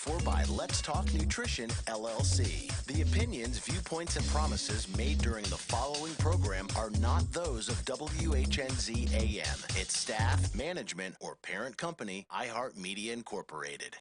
for by Let's Talk Nutrition, LLC. The opinions, viewpoints, and promises made during the following program are not those of WHNZ AM, its staff, management, or parent company, iHeartMedia Incorporated.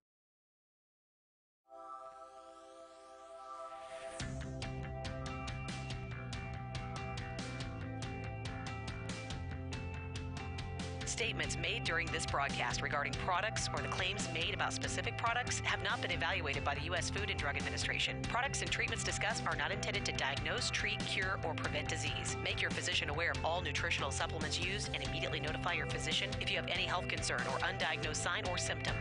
Statements made during this broadcast regarding products or the claims made about specific products have not been evaluated by the U.S. Food and Drug Administration. Products and treatments discussed are not intended to diagnose, treat, cure, or prevent disease. Make your physician aware of all nutritional supplements used and immediately notify your physician if you have any health concern or undiagnosed sign or symptom.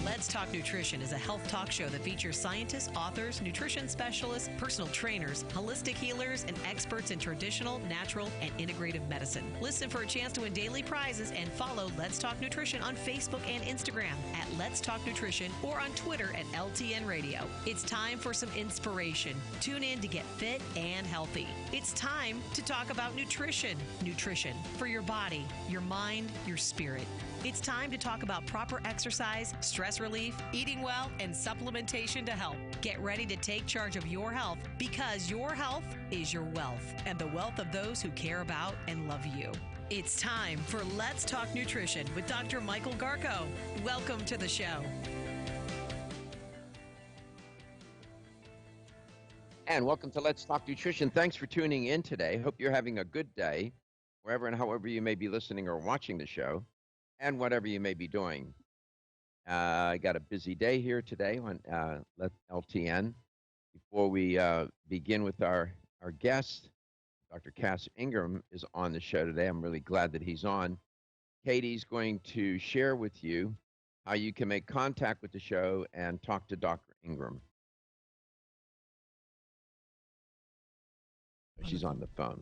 Let's Talk Nutrition is a health talk show that features scientists, authors, nutrition specialists, personal trainers, holistic healers, and experts in traditional, natural, and integrative medicine. Listen for a chance to win daily prizes and follow Let's Talk Nutrition on Facebook and Instagram at Let's Talk Nutrition or on Twitter at LTN Radio. It's time for some inspiration. Tune in to get fit and healthy. It's time to talk about nutrition. Nutrition for your body, your mind, your spirit. It's time to talk about proper exercise, stress relief, eating well, and supplementation to help. Get ready to take charge of your health because your health is your wealth and the wealth of those who care about and love you. It's time for Let's Talk Nutrition with Dr. Michael Garko. Welcome to the show. And welcome to Let's Talk Nutrition. Thanks for tuning in today. Hope you're having a good day, wherever and however you may be listening or watching the show, and whatever you may be doing. I got a busy day here today on LTN. Before we begin with our guest, Dr. Cass Ingram is on the show today. I'm really glad that he's on. Katie's going to share with you how you can make contact with the show and talk to Dr. Ingram. She's on the phone.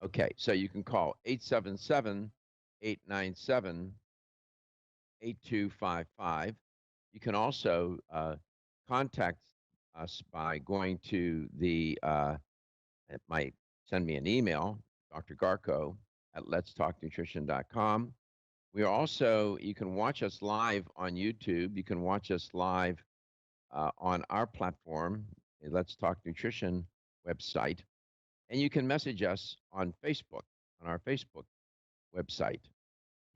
Okay, so you can call 877-897-8255. You can also contact us by going to it might send me an email, Dr. Garko at letstalknutrition.com. We are also, you can watch us live on YouTube. You can watch us live on our platform, the Let's Talk Nutrition website. And you can message us on Facebook, on our Facebook website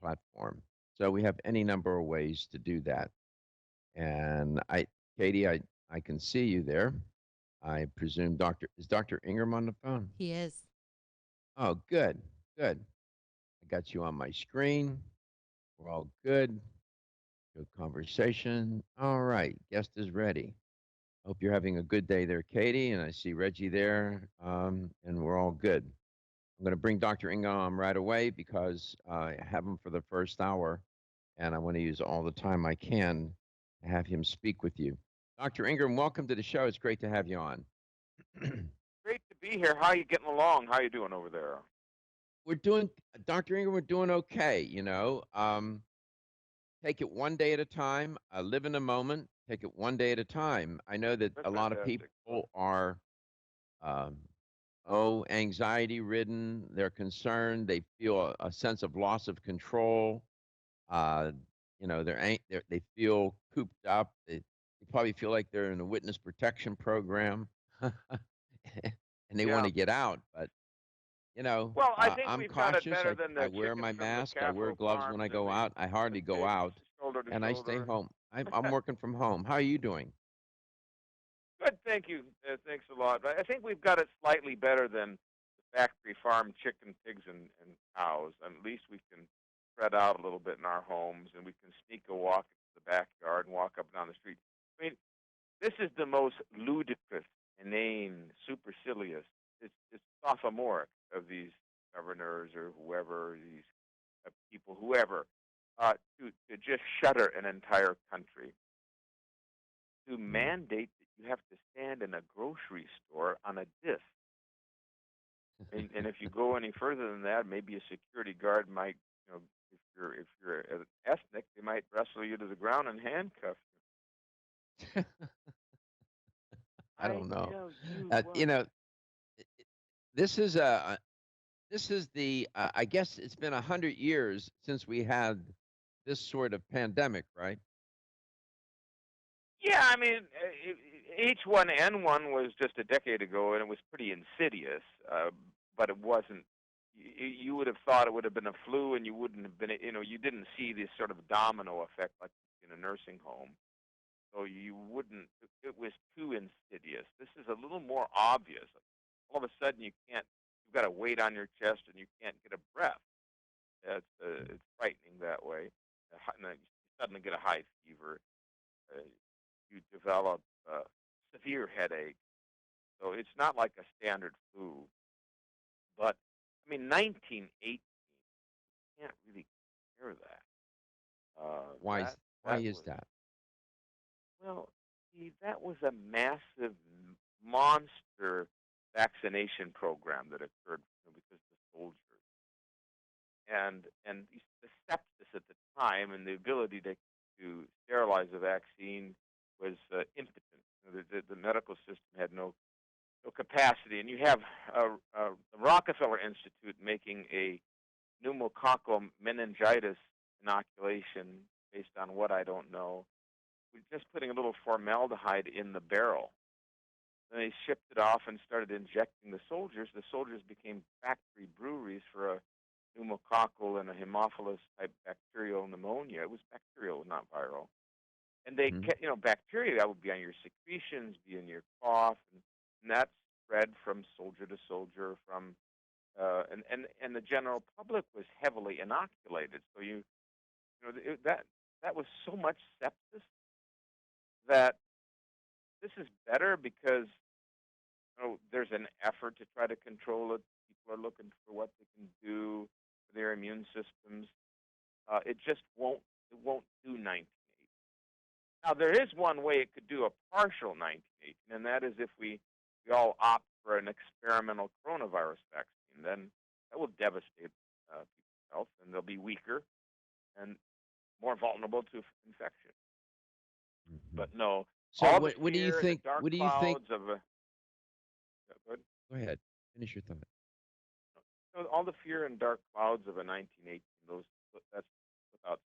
platform. So we have any number of ways to do that. And Katie, I can see you there. I presume is Dr. Ingram on the phone? He is. Oh, good. I got you on my screen. We're all good. Good conversation. All right. Guest is ready. Hope you're having a good day there, Katie. And I see Reggie there. And we're all good. I'm going to bring Dr. Ingram on right away because I have him for the first hour. And I want to use all the time I can to have him speak with you. Dr. Ingram, welcome to the show. It's great to have you on. Great to be here. How are you getting along? How are you doing over there? Dr. Ingram, we're doing okay, take it one day at a time, live in the moment, take it one day at a time. I know that That's a lot of fantastic. people are, anxiety ridden. They're concerned. They feel a sense of loss of control. They feel cooped up. They probably feel like they're in a witness protection program, and they want to get out. But Well, I think I'm we've got it cautious. better than the I wear chicken my from the mask. I wear Capitol gloves when Farms I go and out. I hardly the go pigs out, shoulder to and I stay shoulder. home. I'm working from home. How are you doing? Good, thank you. Thanks a lot. I think we've got it slightly better than the factory farm chicken, pigs, and cows. At least we can spread out a little bit in our homes, and we can sneak a walk into the backyard and walk up and down the street. I mean, this is the most ludicrous, inane, supercilious, it's sophomoric of these governors or whoever, these people, whoever, to just shutter an entire country, to mandate that you have to stand in a grocery store on a disc. And if you go any further than that, maybe a security guard might, if you're an ethnic, they might wrestle you to the ground and handcuff you. I don't know. Tell you what. This is the I guess it's been 100 years since we had this sort of pandemic, right? Yeah, I mean, H1N1 was just a decade ago, and it was pretty insidious. But it wasn't. You would have thought it would have been a flu, and you wouldn't have been. You didn't see this sort of domino effect like in a nursing home. So you wouldn't. It was too insidious. This is a little more obvious. All of a sudden, you can't. You've got a weight on your chest, and you can't get a breath. It's frightening that way. And then you suddenly get a high fever. Uh, you develop severe headache. So it's not like a standard flu. But I mean, 1918 can't really compare that. Why is why That is was that? well. See, that was a massive monster vaccination program that occurred because the soldiers and the sepsis at the time and the ability to sterilize the vaccine was impotent. The medical system had no capacity, and you have the Rockefeller Institute making a pneumococcal meningitis inoculation based on what I don't know. We're just putting a little formaldehyde in the barrel. Then they shipped it off and started injecting the soldiers. The soldiers became factory breweries for a pneumococcal and a Haemophilus type bacterial pneumonia. It was bacterial, not viral. And they, Hmm. bacteria that would be on your secretions, be in your cough, and that spread from soldier to soldier. And the general public was heavily inoculated. So that was so much sepsis that this is better because there's an effort to try to control it. People are looking for what they can do for their immune systems. It just won't do 1918. Now there is one way it could do a partial 1918, and that is if we all opt for an experimental coronavirus vaccine. Then that will devastate people's health, and they'll be weaker and more vulnerable to infection. Hmm. But no, So all the what do you fear and the think? dark What do you think? clouds of good. Go ahead. Finish your thought. So all the fear and dark clouds of a 1918, that's without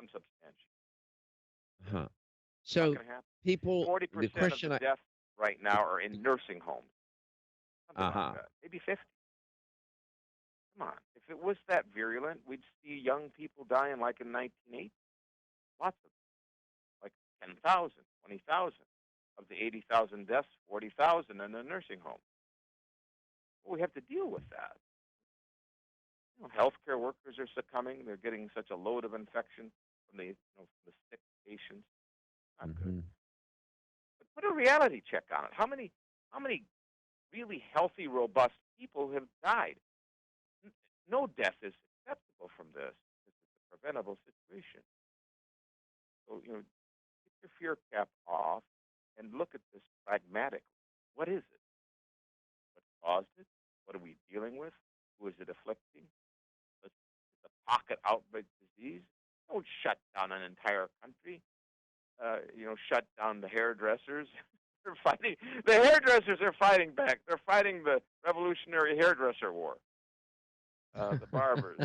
unsubstantiated. Huh. Not So going to happen. people, the 40% of question the I, deaths right now are in nursing homes, something like uh-huh. that, maybe 50. Come on, if it was that virulent, we'd see young people dying like in 1980. Lots of them, like 10,000, 20,000 of the 80,000 deaths, 40,000 in a nursing home. Well, we have to deal with that. Healthcare workers are succumbing. They're getting such a load of infection from the sick patients. Not good. Hmm. But put a reality check on it. How many really healthy, robust people have died? No death is acceptable from this. It's a preventable situation. So get your fear cap off and look at this pragmatically. What is it? What caused it? What are we dealing with? Who is it afflicting? It's a pocket outbreak disease. Don't shut down an entire country. Shut down the hairdressers. They're fighting. The hairdressers are fighting back. They're fighting the Revolutionary Hairdresser War. The barbers.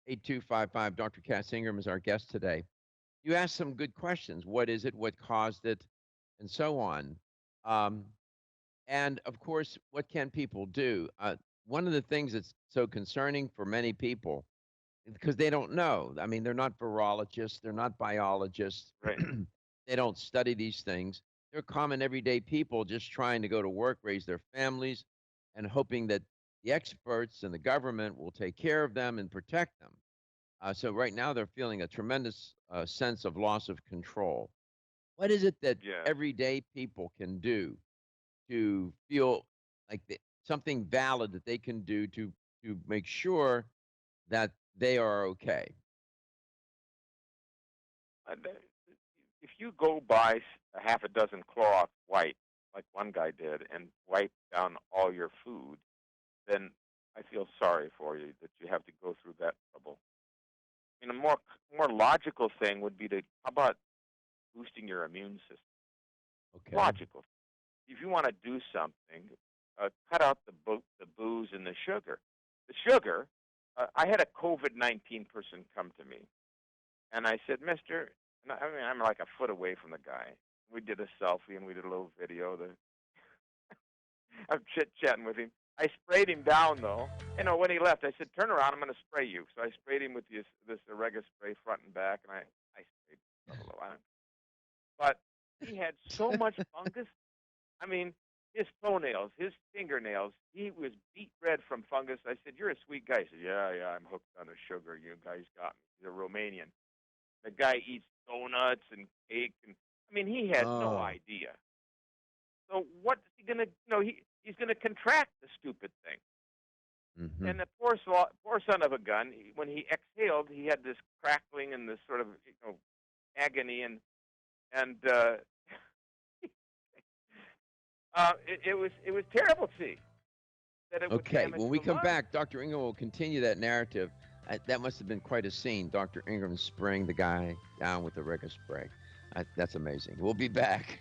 877-897-8255. Dr. Cass Ingram is our guest today. You asked some good questions. What is it? What caused it? And so on. Um, and of course, what can people do? One of the things that's so concerning for many people, because they don't know. I mean, they're not virologists, they're not biologists, Right. they don't study these things. They're common everyday people just trying to go to work, raise their families, and hoping that the experts and the government will take care of them and protect them. So right now they're feeling a tremendous sense of loss of control. What is it that Yes. everyday people can do to feel like something valid that they can do to make sure that they are okay? And, if you go buy a half a dozen Clorox wipes, like one guy did, and wipe down all your food, then I feel sorry for you that you have to go through that trouble. I mean, a more logical thing would be to how about boosting your immune system? Okay. Logical. If you want to do something, cut out the booze and the sugar. The sugar I had a COVID-19 person come to me, and I said, Mister, and I mean, I'm like a foot away from the guy. We did a selfie and we did a little video. I'm chit-chatting with him. I sprayed him down, though. You know, when he left, I said, turn around, I'm going to spray you. So I sprayed him with this Orega spray front and back, and I sprayed him a little. But he had so much fungus. I mean, his toenails, his fingernails, he was beet red from fungus. I said, you're a sweet guy. He said, yeah, I'm hooked on the sugar. You guys got me. He's a Romanian. The guy eats donuts and cake. And I mean, he had no idea. So what is he going to, he's going to contract the stupid thing. Mm-hmm. And the poor son of a gun, when he exhaled, he had this crackling and this sort of, agony. And it was terrible to see. That it was Okay, damaged when we to come lungs. back, Dr. Ingram will continue that narrative. That must have been quite a scene, Dr. Ingram spraying the guy down with the Orega spray. That's amazing. We'll be back.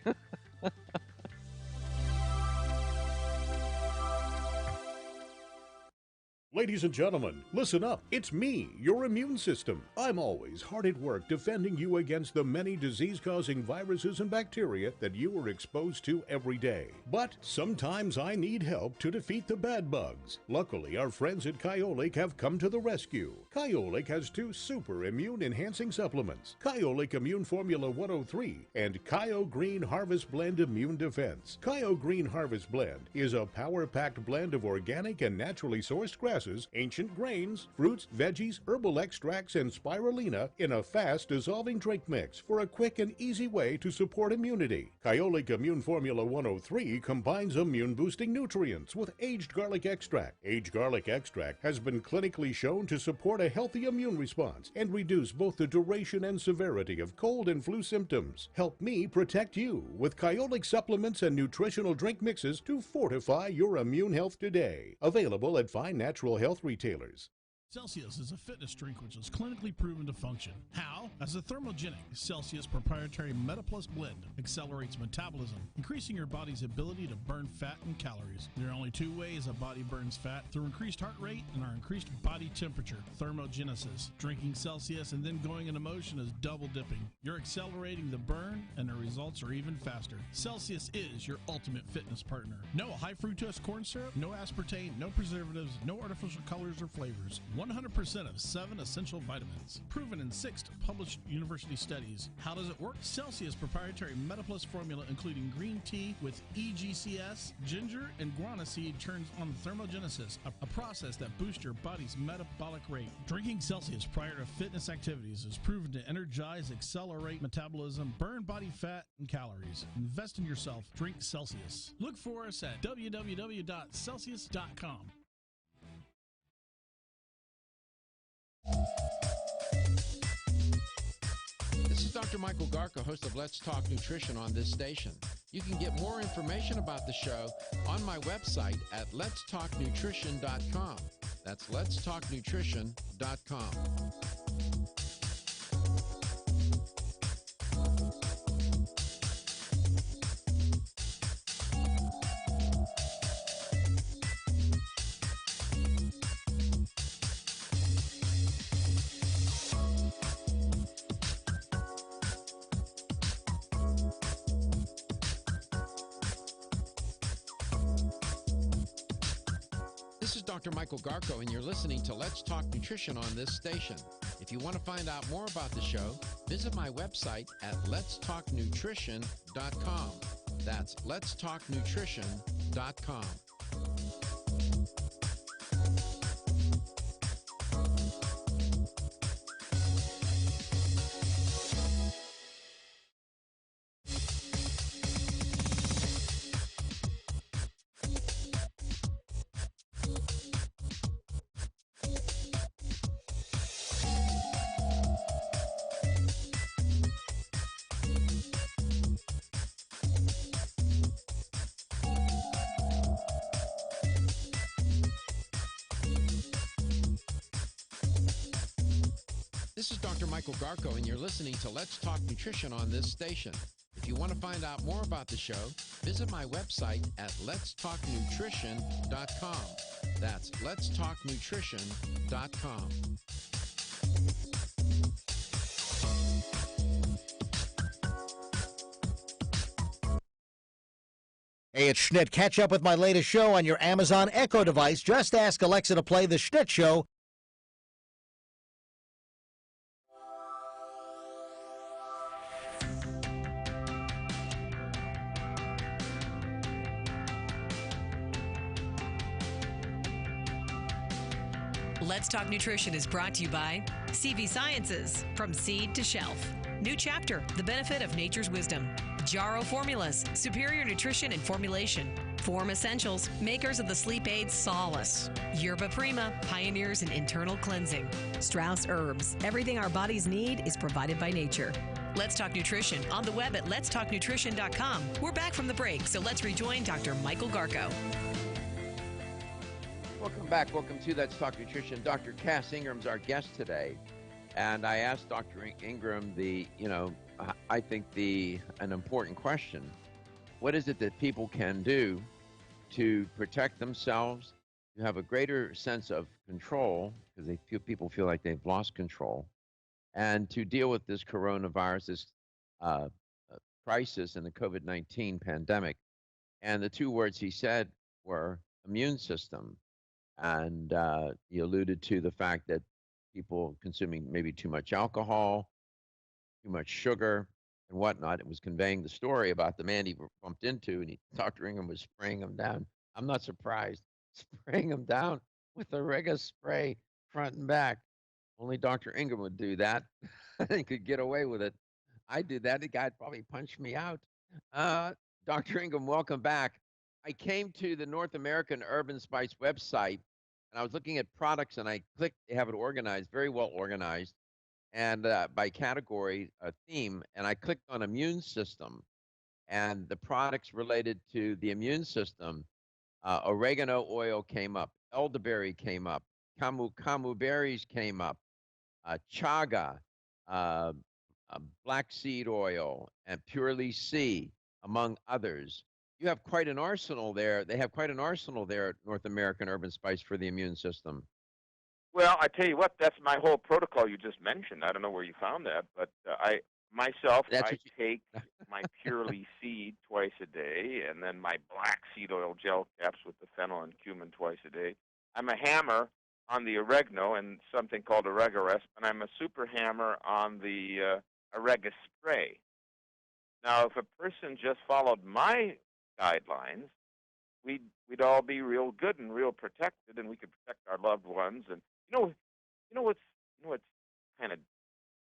Ladies and gentlemen, listen up. It's me, your immune system. I'm always hard at work defending you against the many disease-causing viruses and bacteria that you are exposed to every day. But sometimes I need help to defeat the bad bugs. Luckily, our friends at Kyolic have come to the rescue. Kyolic has 2 super immune-enhancing supplements, Kyolic Immune Formula 103 and Kyo Green Harvest Blend Immune Defense. Kyo Green Harvest Blend is a power-packed blend of organic and naturally sourced grasses, ancient grains, fruits, veggies, herbal extracts, and spirulina in a fast-dissolving drink mix for a quick and easy way to support immunity. Kyolic Immune Formula 103 combines immune-boosting nutrients with aged garlic extract. Aged garlic extract has been clinically shown to support a healthy immune response and reduce both the duration and severity of cold and flu symptoms. Help me protect you with Kyolic supplements and nutritional drink mixes to fortify your immune health today. Available at fine natural health retailers. Celsius is a fitness drink which is clinically proven to function. How? As a thermogenic, Celsius proprietary MetaPlus blend accelerates metabolism, increasing your body's ability to burn fat and calories. There are only 2 ways a body burns fat: through increased heart rate and our increased body temperature, thermogenesis. Drinking Celsius and then going into motion is double dipping. You're accelerating the burn and the results are even faster. Celsius is your ultimate fitness partner. No high fructose corn syrup, no aspartame, no preservatives, no artificial colors or flavors. 100% of 7 essential vitamins. Proven in 6 published university studies. How does it work? Celsius proprietary MetaPlus formula, including green tea with EGCS, ginger, and guarana seed, turns on thermogenesis, a process that boosts your body's metabolic rate. Drinking Celsius prior to fitness activities is proven to energize, accelerate metabolism, burn body fat and calories. Invest in yourself. Drink Celsius. Look for us at www.celsius.com. This is Dr. Michael Garko, host of Let's Talk Nutrition on this station. You can get more information about the show on my website at letstalknutrition.com. That's letstalknutrition.com. This is Dr. Michael Garko, and you're listening to Let's Talk Nutrition on this station. If you want to find out more about the show, visit my website at letstalknutrition.com. That's letstalknutrition.com. This is Dr. Michael Garko, and you're listening to Let's Talk Nutrition on this station. If you want to find out more about the show, visit my website at letstalknutrition.com. That's letstalknutrition.com. Hey, it's Schnitt. Catch up with my latest show on your Amazon Echo device. Just ask Alexa to play The Schnitt Show. Let's Talk Nutrition is brought to you by CV Sciences, from seed to shelf. New chapter, the benefit of nature's wisdom. Jarrow Formulas, superior nutrition and formulation. Form Essentials, makers of the sleep aid Solace. Yerba Prima, pioneers in internal cleansing. Strauss Herbs, everything our bodies need is provided by nature. Let's Talk Nutrition on the web at letstalknutrition.com. We're back from the break, so let's rejoin Dr. Michael Garko. Welcome back. Welcome to Let's Talk Nutrition. Dr. Cass Ingram's our guest today. And I asked Dr. Ingram I think an important question. What is it that people can do to protect themselves, to have a greater sense of control, because people feel like they've lost control, and to deal with this coronavirus, this crisis and the COVID-19 pandemic? And the two words he said were immune system. And he alluded to the fact that people consuming maybe too much alcohol, too much sugar, and whatnot. It was conveying the story about the man he bumped into, and Dr. Ingram was spraying him down. I'm not surprised. Spraying him down with a Rega spray front and back. Only Dr. Ingram would do that. He could get away with it. I did that. The guy'd probably punch me out. Dr. Ingram, welcome back. I came to the North American Urban Spice website, and I was looking at products, and I clicked. They have it organized, very well organized, and by category, theme, and I clicked on immune system, and the products related to the immune system, oregano oil came up, elderberry came up, camu berries came up, chaga, black seed oil, and purely C, among others. You have quite an arsenal there. They have quite an arsenal there at North American Urban Spice for the immune system. Well, I tell you what, that's my whole protocol you just mentioned. I don't know where you found that, but I take my purely seed twice a day, and then my black seed oil gel caps with the fennel and cumin twice a day. I'm a hammer on the oregano and something called Oregarest, and I'm a super hammer on the Orega spray. Now, if a person just followed my guidelines, we'd all be real good and real protected, and we could protect our loved ones. And you know what's kind of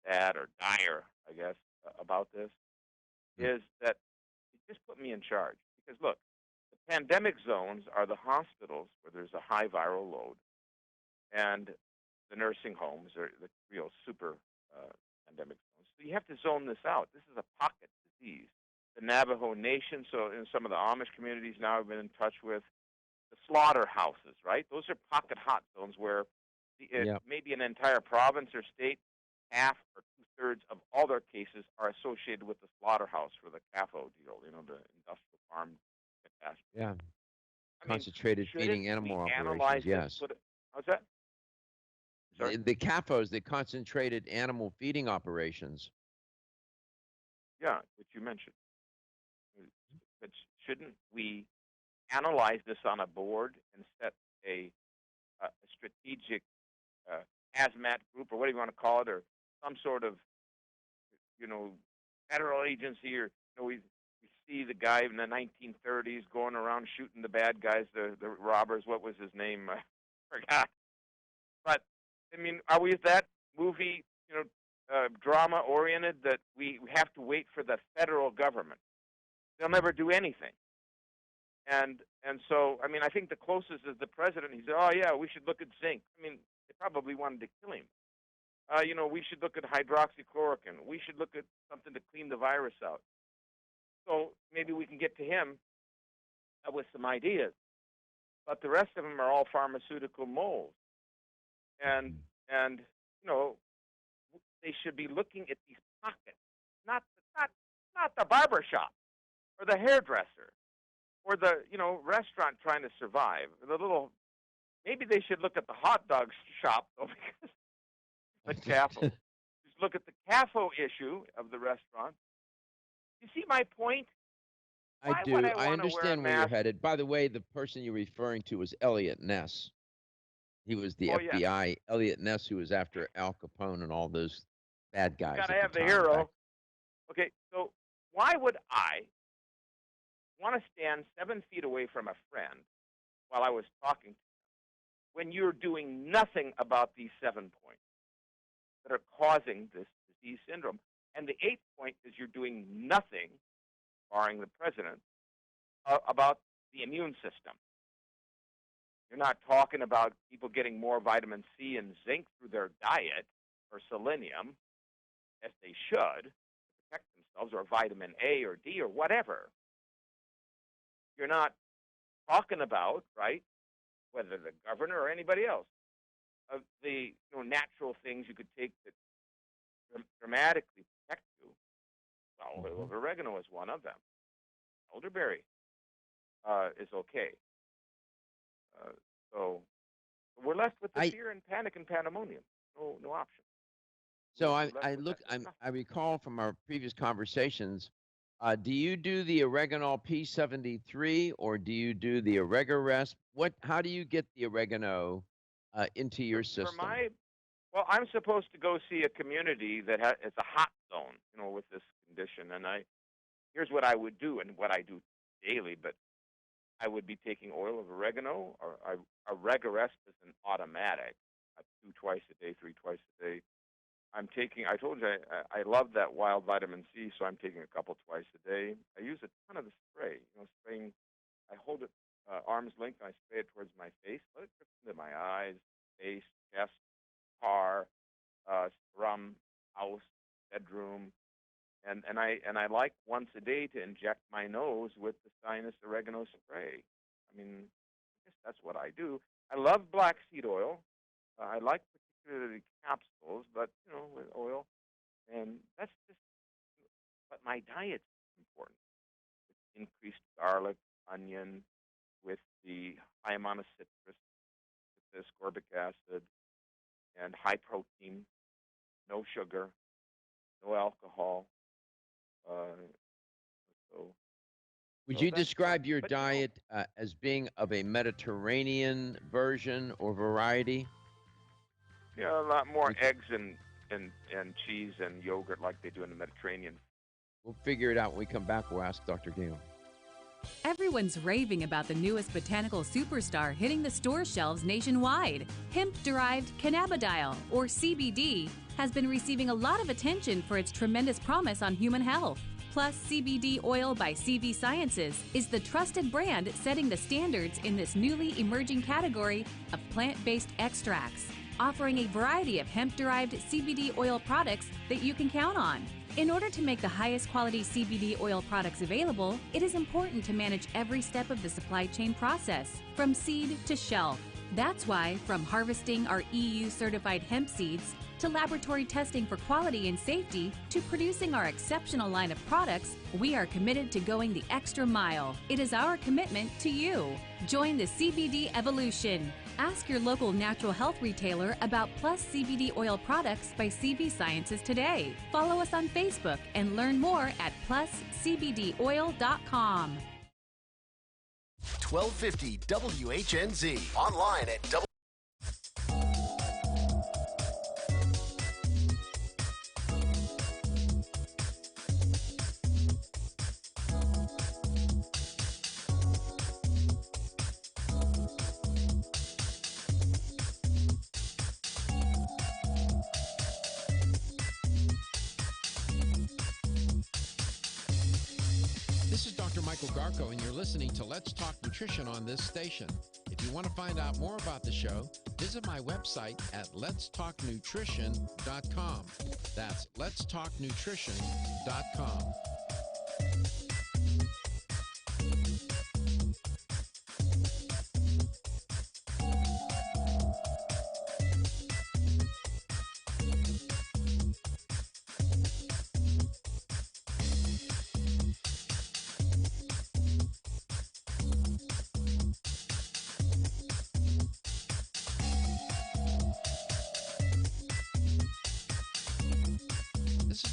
sad or dire, I guess, about this is that it just put me in charge. Because look, the pandemic zones are the hospitals where there's a high viral load, and the nursing homes are the real super pandemic zones. So you have to zone this out. This is a pocket disease. The Navajo Nation, so in some of the Amish communities now I've been in touch with, the slaughterhouses, right? Those are pocket hot zones where maybe an entire province or state, half or two-thirds of all their cases are associated with the slaughterhouse for the CAFO deal, the industrial farm catastrophe. Yeah. Concentrated feeding animal operations, yes. How's that? Sorry? The CAFOs, the concentrated animal feeding operations. Yeah, which you mentioned. But shouldn't we analyze this on a board and set a strategic hazmat group, or what do you want to call it, or some sort of, federal agency, or we see the guy in the 1930s going around shooting the bad guys, the robbers. What was his name? I forgot. But I mean, are we that movie, drama oriented that we have to wait for the federal government? They'll never do anything. And so, I mean, I think the closest is the president. He said, oh, yeah, we should look at zinc. I mean, they probably wanted to kill him. We should look at hydroxychloroquine. We should look at something to clean the virus out. So maybe we can get to him with some ideas. But the rest of them are all pharmaceutical molds. And they should be looking at these pockets, not the barber shop or the hairdresser or the restaurant trying to survive, the little Maybe they should look at the hot dog shop, though, because the CAFO. Just look at the CAFO issue of the restaurant. You see my point? I Why would do. I I want to wear a understand where you're mask? headed. By the way, the person you're referring to was Elliot Ness. He was the Oh, yeah. FBI, Elliot Ness, who was after Al Capone and all those bad You guys got to at the have the time. hero. Okay, so why would I want to stand 7 feet away from a friend while I was talking to him when you're doing nothing about these 7 points that are causing this disease syndrome? And the 8th point is you're doing nothing, barring the president, about the immune system. You're not talking about people getting more vitamin C and zinc through their diet, or selenium, as they should, to protect themselves, or vitamin A or D or whatever. You're not talking about, right, whether the governor or anybody else, of the natural things you could take that dramatically protect you. Oil of oregano is one of them. Elderberry is okay. So we're left with the fear and panic and pandemonium. No option. So I recall from our previous conversations. Do you do the Oreganol P73 or do you do the Oregarest? How do you get the oregano into your system? Well, I'm supposed to go see a community that it's a hot zone, with this condition. And here's what I would do, and what I do daily. But I would be taking oil of oregano, or Oregarest is an automatic, 2 twice a day, 3 twice a day. I told you, I love that wild vitamin C, so I'm taking a couple twice a day. I use a ton of the spray, spraying. I hold it arm's length, and I spray it towards my face. Let it drip into my eyes, face, chest, car, scrum, house, bedroom. And I like once a day to inject my nose with the sinus oregano spray. I mean, I guess that's what I do. I love black seed oil. I like particularly capsules, but with oil, and that's just. But my diet's important. With increased garlic, onion, with the high amount of citrus, with ascorbic acid, and high protein, no sugar, no alcohol. Would you describe your diet as being of a Mediterranean version or variety? Yeah, a lot more eggs and cheese and yogurt like they do in the Mediterranean. We'll figure it out when we come back. We'll ask Dr. Gale. Everyone's raving about the newest botanical superstar hitting the store shelves nationwide. Hemp-derived cannabidiol, or CBD, has been receiving a lot of attention for its tremendous promise on human health. Plus, CBD Oil by CV Sciences is the trusted brand setting the standards in this newly emerging category of plant-based extracts, offering a variety of hemp-derived CBD oil products that you can count on. In order to make the highest quality CBD oil products available, it is important to manage every step of the supply chain process, from seed to shelf. That's why, from harvesting our EU-certified hemp seeds, to laboratory testing for quality and safety, to producing our exceptional line of products, we are committed to going the extra mile. It is our commitment to you. Join the CBD evolution. Ask your local natural health retailer about Plus CBD oil products by CV Sciences today. Follow us on Facebook and learn more at pluscbdoil.com. 1250 WHNZ. Online at This is Dr. Michael Garko, and you're listening to Let's Talk Nutrition on this station. If you want to find out more about the show, visit my website at letstalknutrition.com. That's letstalknutrition.com.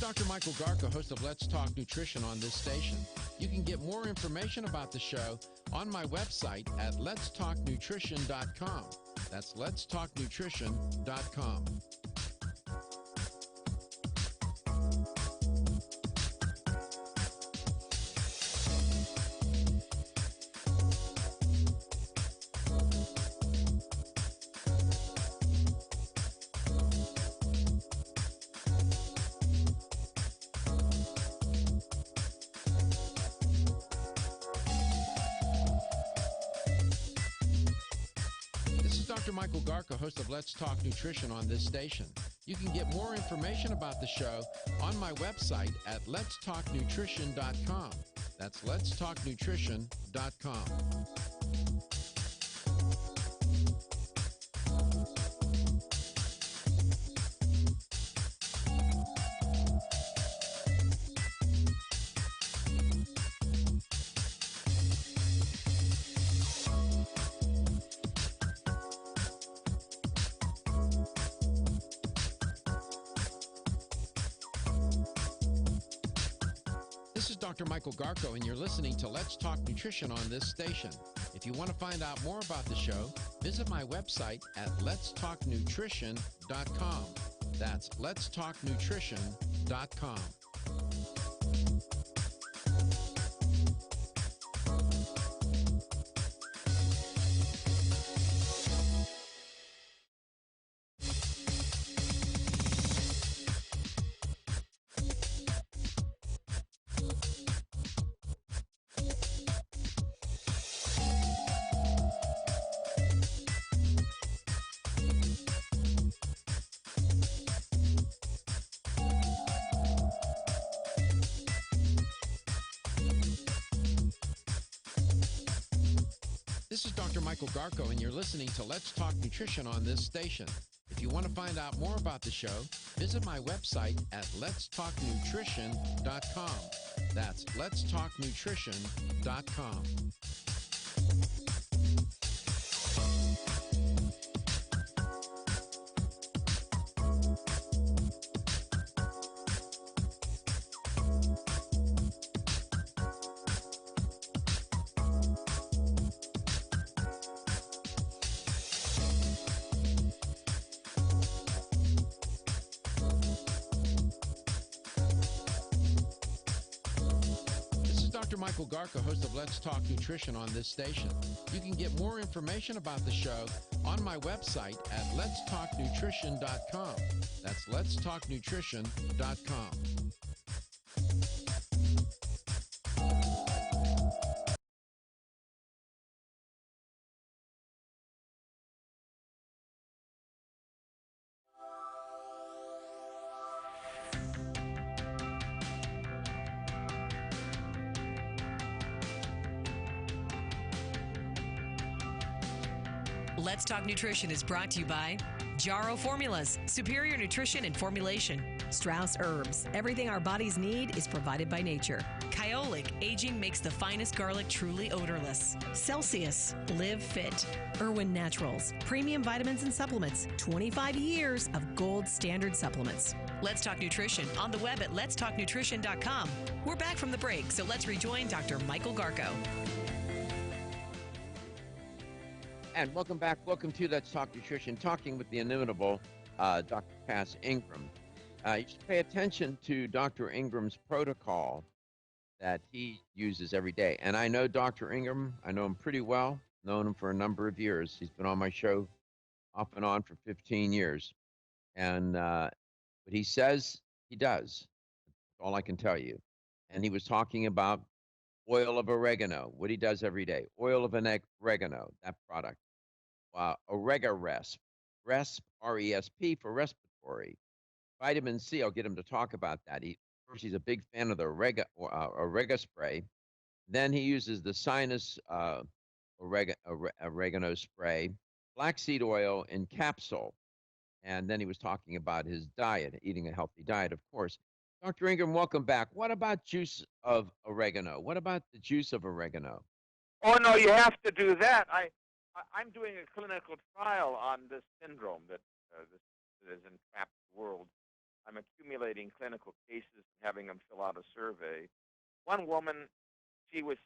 Dr. Michael Garko, host of Let's Talk Nutrition on this station. You can get more information about the show on my website at letstalknutrition.com. That's letstalknutrition.com. Dr. Michael Garko, host of Let's Talk Nutrition on this station. You can get more information about the show on my website at letstalknutrition.com. That's letstalknutrition.com. This is Dr. Michael Garko, and you're listening to Let's Talk Nutrition on this station. If you want to find out more about the show, visit my website at letstalknutrition.com. That's letstalknutrition.com. This is Dr. Michael Garko, and you're listening to Let's Talk Nutrition on this station. If you want to find out more about the show, visit my website at letstalknutrition.com. That's letstalknutrition.com. Dr. Michael Garko, host of Let's Talk Nutrition on this station. You can get more information about the show on my website at letstalknutrition.com. That's letstalknutrition.com. Let's Talk Nutrition is brought to you by Jarrow Formulas, superior nutrition and formulation. Strauss Herbs, everything our bodies need is provided by nature. Kyolic, aging makes the finest garlic truly odorless. Celsius, live fit. Irwin Naturals, premium vitamins and supplements. 25 years of gold standard supplements. Let's Talk Nutrition on the web at letstalknutrition.com. We're back from the break, so let's rejoin Dr. Michael Garko. And welcome back. Welcome to Let's Talk Nutrition, talking with the inimitable Dr. Cass Ingram. You should pay attention to Dr. Ingram's protocol that he uses every day. And I know Dr. Ingram. I know him pretty well, known him for a number of years. He's been on my show off and on for 15 years. And what he says, he does. That's all I can tell you. And he was talking about oil of oregano, what he does every day. Oil of oregano, that product. Oregaresp, R-E-S-P for respiratory. Vitamin C, I'll get him to talk about that. First, he's a big fan of the Orega spray. Then he uses the sinus oregano spray, flaxseed oil in capsule. And then he was talking about his diet, eating a healthy diet, of course. Dr. Ingram, welcome back. What about juice of oregano? What about the juice of oregano? Oh, no, you have to do that. I'm doing a clinical trial on this syndrome that has entrapped the world. I'm accumulating clinical cases and having them fill out a survey. One woman, she was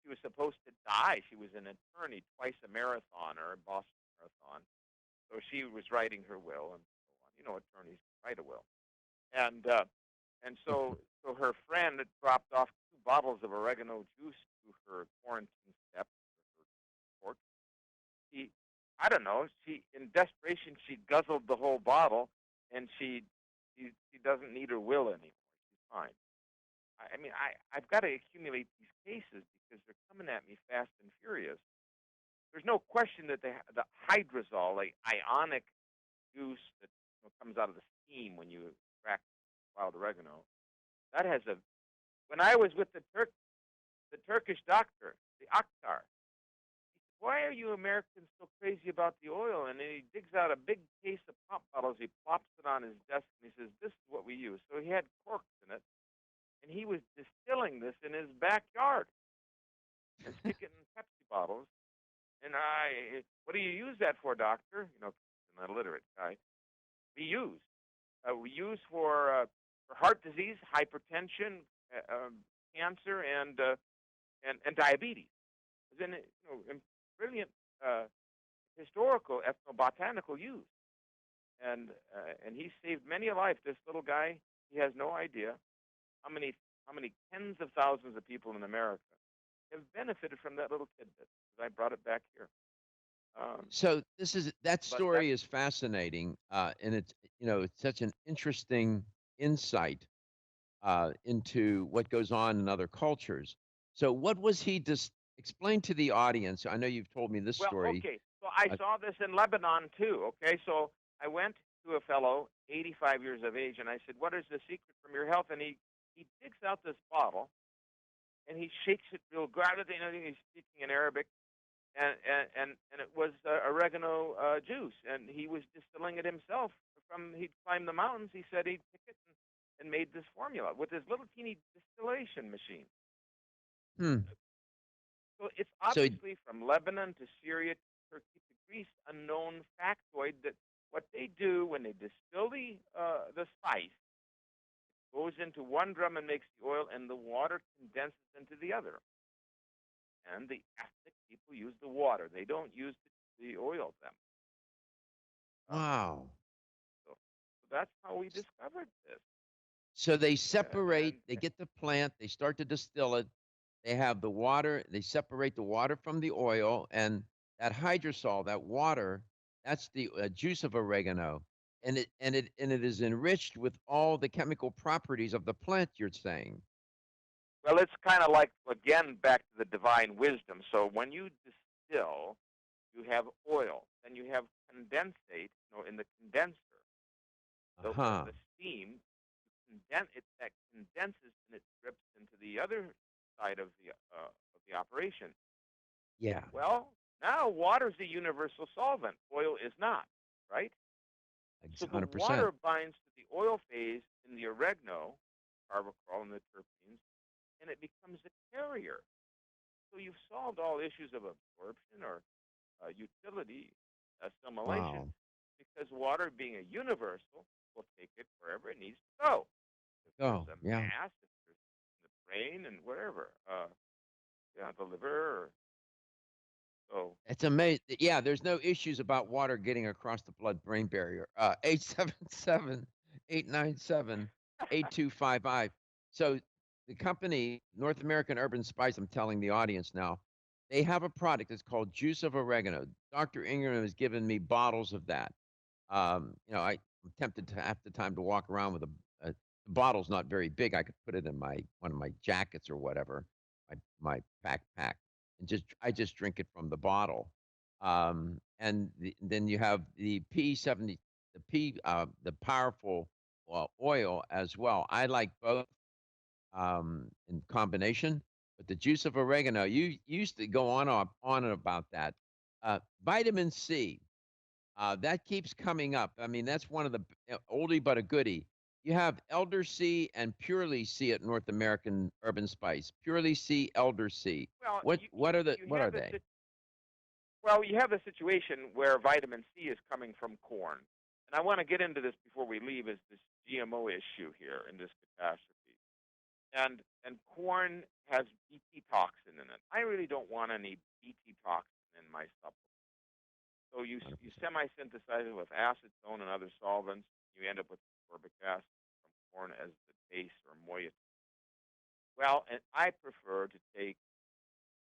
she was supposed to die. She was an attorney, twice a marathoner, a Boston Marathon. So she was writing her will and so on. You know, attorneys write a will. And so her friend had dropped off 2 bottles of oregano juice to her quarantine steps for her court. She, I don't know, she in desperation she guzzled the whole bottle, and she doesn't need her will anymore. She's fine. I mean, I've got to accumulate these cases because they're coming at me fast and furious. There's no question that the hydrosol, like ionic juice that comes out of the steam when you extract wild oregano, that has a. When I was with the Turkish doctor, the Akhtar, he said, "Why are you Americans so crazy about the oil?" And then he digs out a big case of pop bottles. He plops it on his desk and he says, "This is what we use." So he had corks in it, and he was distilling this in his backyard and sticking it in Pepsi bottles. And what do you use that for, doctor? You know, an illiterate guy. We use for heart disease, hypertension, cancer, and diabetes. Then brilliant historical ethnobotanical use, and he saved many a life. This little guy, he has no idea how many tens of thousands of people in America have benefited from that little tidbit. I brought it back here. So that story is fascinating, and it's such an interesting insight into what goes on in other cultures. So what was he just explain to the audience? I know you've told me this story. Okay. So I saw this in Lebanon too. Okay, so I went to a fellow, 85 years of age, and I said, "What is the secret from your health?" And he digs out this bottle, and he shakes it real gravely. He's speaking in Arabic, and it was oregano juice, and he was distilling it himself. He'd climbed the mountains. He said he'd pick it and made this formula with his little teeny distillation machine. So it's obviously from Lebanon to Syria to Turkey to Greece, a known factoid that what they do when they distill the spice, it goes into one drum and makes the oil, and the water condenses into the other. And the ethnic people use the water. They don't use the oil them. Wow. So that's how we discovered this. So they separate, they get the plant, they start to distill it. They have the water, they separate the water from the oil, and that hydrosol, that water, that's the juice of oregano. And it is enriched with all the chemical properties of the plant, you're saying. Well, it's kind of like, again, back to the divine wisdom. So when you distill, you have oil, then you have condensate, in the condenser. The steam, that condenses and it drips into the other side of the operation. Yeah. Well, now water's the universal solvent. Oil is not, right? 100%. So the water binds to the oil phase in the oregano, carbachol, and the terpenes, and it becomes a carrier. So you've solved all issues of absorption or utility, assimilation, because water, being a universal, will take it wherever it needs to go. If there's a mass, if there's in the brain, and wherever, the liver. So it's amazing. Yeah, there's no issues about water getting across the blood-brain barrier. 877-897-8255. So the company, North American Urban Spice, I'm telling the audience now, they have a product that's called Juice of Oregano. Dr. Ingram has given me bottles of that. I'm tempted to have the time to walk around with the bottle's not very big. I could put it in one of my jackets or whatever, my backpack, and I just drink it from the bottle. And then you have the P70, the powerful oil as well. I like both in combination, but the juice of oregano, you used to go on and about that. Vitamin C, that keeps coming up. I mean, that's one of the oldie but a goodie. You have Elder C and Purely C at North American Urban Spice. Purely C, Elder C. Well, what are they? Well, you have a situation where vitamin C is coming from corn, and I want to get into this before we leave, is this GMO issue here in this catastrophe. And corn has Bt toxin in it. I really don't want any Bt toxin in my supplement. So you semi-synthesize it with acetone and other solvents. You end up with ascorbic acid from corn as the base or moiety. Well, and I prefer to take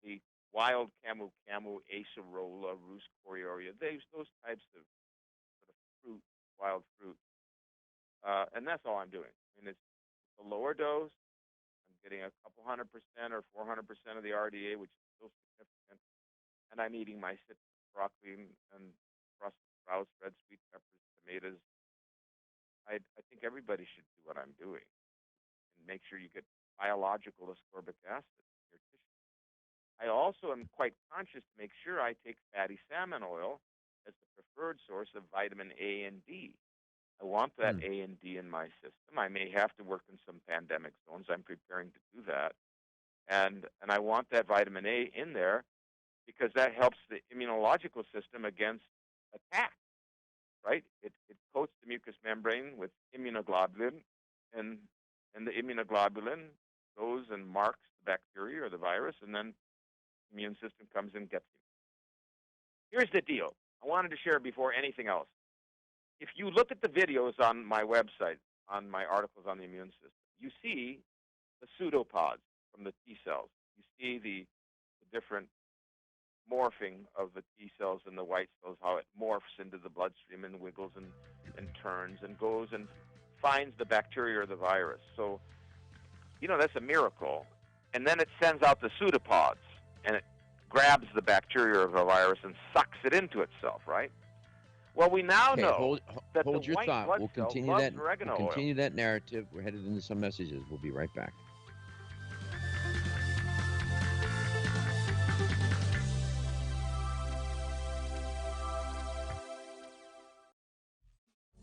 the wild camu, acerola, rus coriaria, those types of sort of fruit, wild fruit. And that's all I'm doing. I mean, it's a lower dose. I'm getting a couple 100% or 400% of the RDA, which is still significant. And I'm eating my citrus, broccoli, and Brussels sprouts, red sweet peppers, tomatoes. I think everybody should do what I'm doing and make sure you get biological ascorbic acid in your tissue. I also am quite conscious to make sure I take fatty salmon oil as the preferred source of vitamin A and D. I want that A and D in my system. I may have to work in some pandemic zones. I'm preparing to do that. And I want that vitamin A in there because that helps the immunological system against attack, right? It coats the mucous membrane with immunoglobulin, and the immunoglobulin goes and marks the bacteria or the virus, and then the immune system comes and gets you. Here's the deal. I wanted to share before anything else. If you look at the videos on my website, on my articles on the immune system, you see the pseudopods from the T cells. You see the different morphing of the T cells and the white cells, how it morphs into the bloodstream and wiggles and turns and goes and finds the bacteria or the virus. So, that's a miracle. And then it sends out the pseudopods, and it grabs the bacteria or the virus and sucks it into itself, right? Well, we now know that hold the your white thought. blood We'll cell continue loves that. oregano We'll oil. continue that narrative. We're headed into some messages. We'll be right back.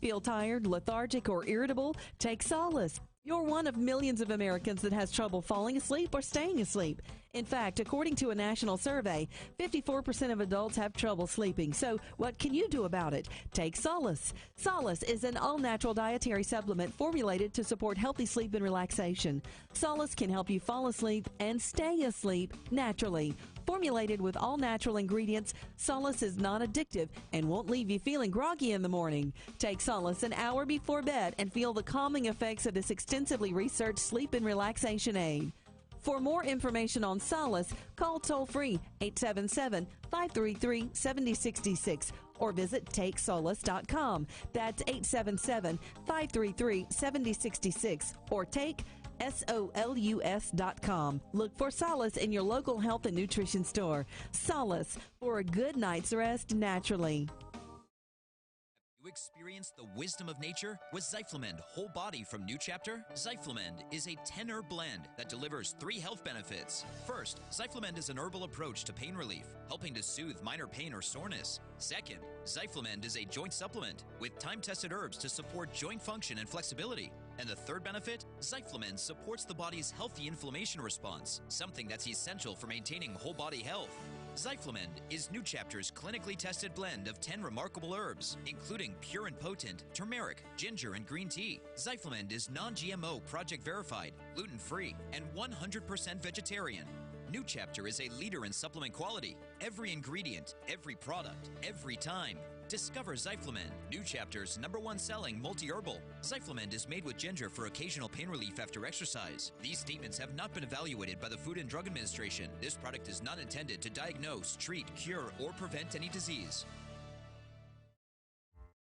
Feel tired, lethargic, or irritable? Take Solace. You're one of millions of Americans that has trouble falling asleep or staying asleep. In fact, according to a national survey, 54% of adults have trouble sleeping. So what can you do about it? Take Solace. Solace is an all-natural dietary supplement formulated to support healthy sleep and relaxation. Solace can help you fall asleep and stay asleep naturally. Formulated with all-natural ingredients, Solace is non-addictive and won't leave you feeling groggy in the morning. Take Solace an hour before bed and feel the calming effects of this extensively researched sleep and relaxation aid. For more information on Solace, call toll-free 877-533-7066 or visit TakeSolace.com. That's 877-533-7066 or take SOLUS.com. Look for Solace in your local health and nutrition store. Solace, for a good night's rest naturally. You experience the wisdom of nature with Zyflamend Whole Body from New Chapter? Zyflamend is a 10-herb blend that delivers 3 health benefits. First, Zyflamend is an herbal approach to pain relief, helping to soothe minor pain or soreness. Second, Zyflamend is a joint supplement with time-tested herbs to support joint function and flexibility. And the third benefit, Zyflamend supports the body's healthy inflammation response, something that's essential for maintaining whole body health. Zyflamend is New Chapter's clinically tested blend of 10 remarkable herbs, including pure and potent turmeric, ginger, and green tea. Zyflamend is non-GMO, project verified, gluten-free, and 100% vegetarian. New Chapter is a leader in supplement quality. Every ingredient, every product, every time. Discover Zyflamend, New Chapter's #1 selling multi-herbal. Zyflamend is made with ginger for occasional pain relief after exercise. These statements have not been evaluated by the Food and Drug Administration. This product is not intended to diagnose, treat, cure, or prevent any disease.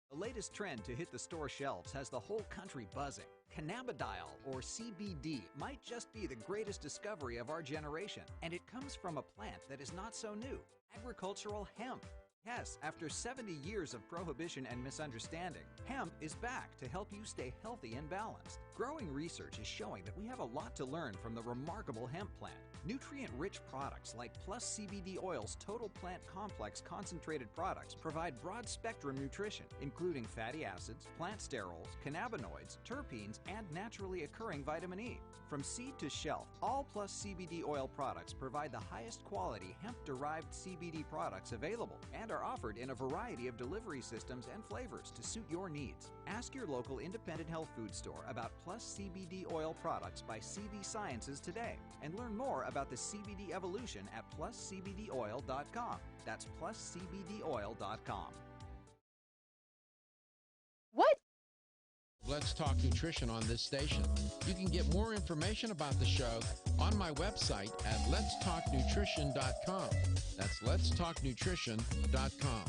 The latest trend to hit the store shelves has the whole country buzzing. Cannabidiol, or CBD, might just be the greatest discovery of our generation, and it comes from a plant that is not so new, agricultural hemp. Yes, after 70 years of prohibition and misunderstanding, hemp is back to help you stay healthy and balanced. Growing research is showing that we have a lot to learn from the remarkable hemp plant. Nutrient-rich products like Plus CBD Oil's Total Plant Complex concentrated products provide broad-spectrum nutrition, including fatty acids, plant sterols, cannabinoids, terpenes, and naturally occurring vitamin E. From seed to shelf, all Plus CBD Oil products provide the highest quality hemp-derived CBD products available and and are offered in a variety of delivery systems and flavors to suit your needs. Ask your local independent health food store about Plus CBD oil products by CV Sciences today and learn more about the CBD evolution at pluscbdoil.com. That's pluscbdoil.com. What? Let's Talk Nutrition on this station. You can get more information about the show on my website at letstalknutrition.com. That's letstalknutrition.com.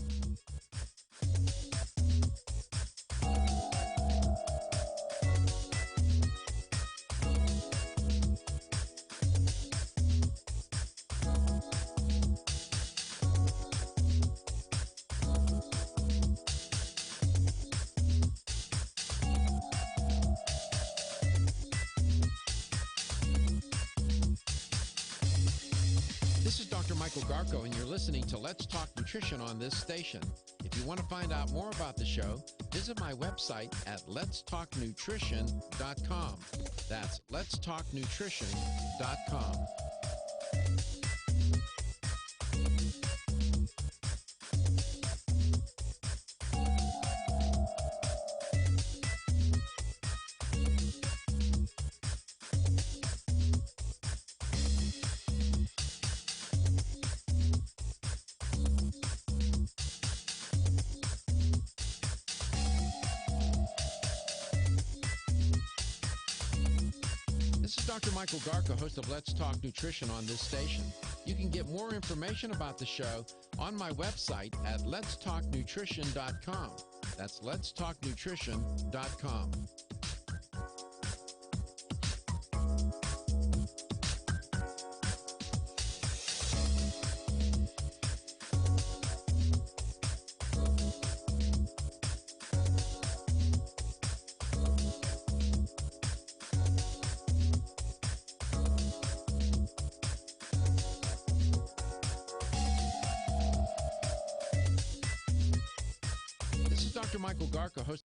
This is Dr. Michael Garko, and you're listening to Let's Talk Nutrition on this station. If you want to find out more about the show, visit my website at letstalknutrition.com. That's letstalknutrition.com. This is Dr. Michael Garko, host of Let's Talk Nutrition on this station. You can get more information about the show on my website at letstalknutrition.com. That's letstalknutrition.com. This is Dr. Michael Garko, host.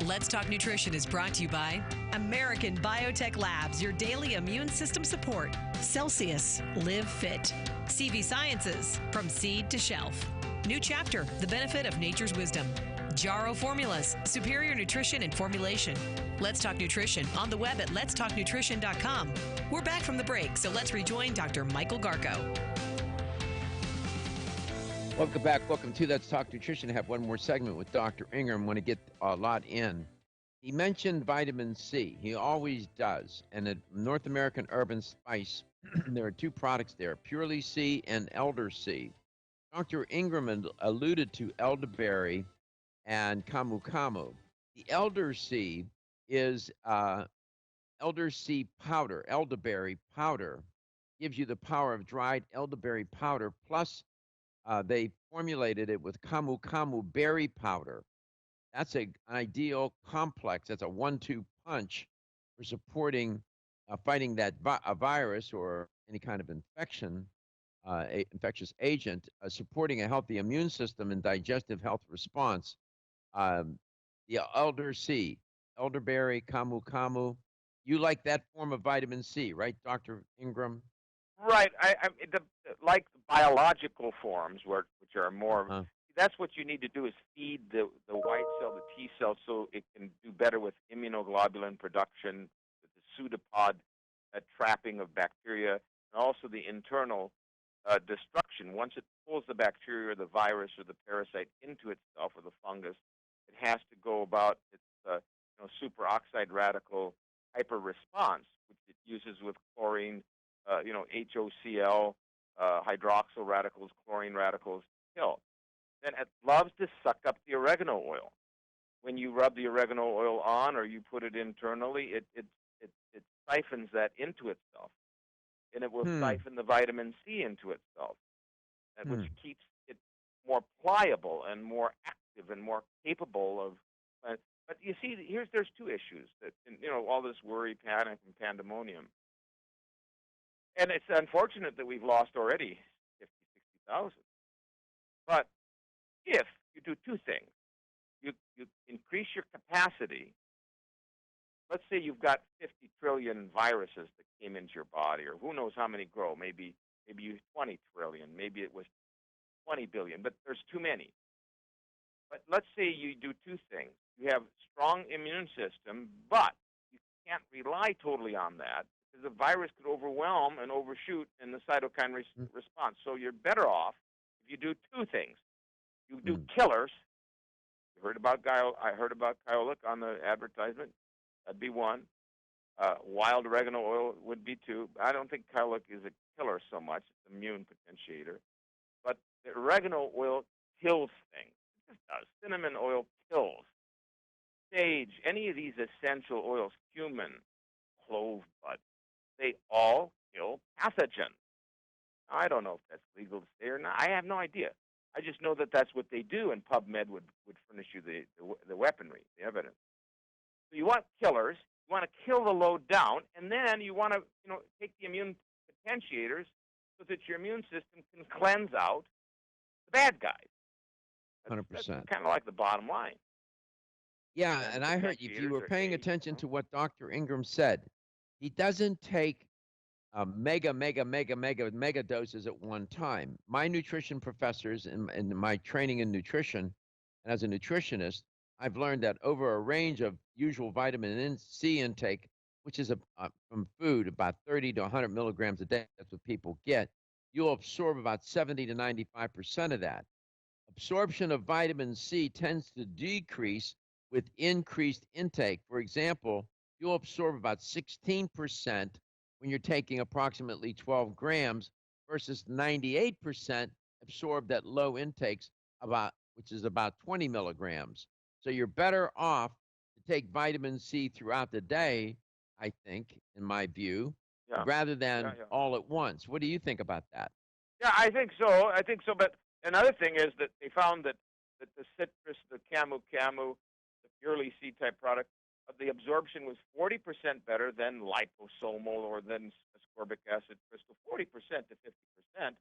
Let's Talk Nutrition is brought to you by American Biotech Labs, your daily immune system support. Celsius, live fit. CV Sciences, from seed to shelf. New Chapter, the benefit of nature's wisdom. Jarrow Formulas, superior nutrition and formulation. Let's Talk Nutrition on the web at letstalknutrition.com. We're back from the break, so let's rejoin Dr. Michael Garko. Welcome back. Welcome to Let's Talk Nutrition. I have one more segment with Dr. Ingram. I want to get a lot in. He mentioned vitamin C. He always does. And at North American Urban Spice, there are two products there, Purely C and Elder C. Dr. Ingram alluded to elderberry and camu camu. The Elder C is Elder C powder. Elderberry powder gives you the power of dried elderberry powder, plus they formulated it with camu camu berry powder. That's an ideal complex. That's a 1-2 punch for supporting fighting that a virus or any kind of infectious agent, supporting a healthy immune system and digestive health response. The Elder C, elderberry, camu camu. You like that form of vitamin C, right, Dr. Ingram? Right. Like the biological forms, which are more. That's what you need to do is feed the white cell, the T cell, so it can do better with immunoglobulin production, the pseudopod trapping of bacteria, and also the internal destruction. Once it pulls the bacteria or the virus or the parasite into itself or the fungus, it has to go about its superoxide radical hyperresponse, which it uses with chlorine, HOCl, hydroxyl radicals, chlorine radicals to kill. Then it loves to suck up the oregano oil. When you rub the oregano oil on or you put it internally, it siphons that into itself, and it will siphon the vitamin C into itself, and which keeps it more pliable and more active and more capable of. But you see, there's two issues that all this worry, panic, and pandemonium, and it's unfortunate that we've lost already 50,000, 60,000. But if you do two things, you increase your capacity. Let's say you've got 50 trillion viruses that came into your body, or who knows how many grow. Maybe you 20 trillion. Maybe it was 20 billion, but there's too many. But let's say you do two things. You have strong immune system, but you can't rely totally on that because the virus could overwhelm and overshoot in the cytokine response. So you're better off if you do two things. You do killers. You heard about I heard about Kyolic on the advertisement. That'd be one. Wild oregano oil would be two. I don't think Kyolic is a killer so much. It's an immune potentiator. But the oregano oil kills things. It just does. Cinnamon oil kills. Sage, any of these essential oils, cumin, clove bud, they all kill pathogens. I don't know if that's legal to say or not. I have no idea. I just know that that's what they do, and PubMed would furnish you the weaponry, the evidence. So you want killers. You want to kill the load down, and then you want to take the immune potentiators so that your immune system can cleanse out the bad guys. 100%. That's kind of like the bottom line. Yeah, and I heard, if you were paying attention to what Dr. Ingram said, he doesn't take mega doses at one time. My nutrition professors in my training in nutrition, and as a nutritionist, I've learned that over a range of usual vitamin C intake, which is from food, about 30 to 100 milligrams a day, that's what people get, you'll absorb about 70 to 95% of that. Absorption of vitamin C tends to decrease with increased intake. For example, you'll absorb about 16% when you're taking approximately 12 grams versus 98% absorbed at low intakes, which is about 20 milligrams. So you're better off to take vitamin C throughout the day, I think, in my view, rather than all at once. What do you think about that? Yeah, I think so. But another thing is that they found that the citrus, the camu, the purely C-type product, the absorption was 40% better than liposomal or than ascorbic acid crystal, 40% to 50%.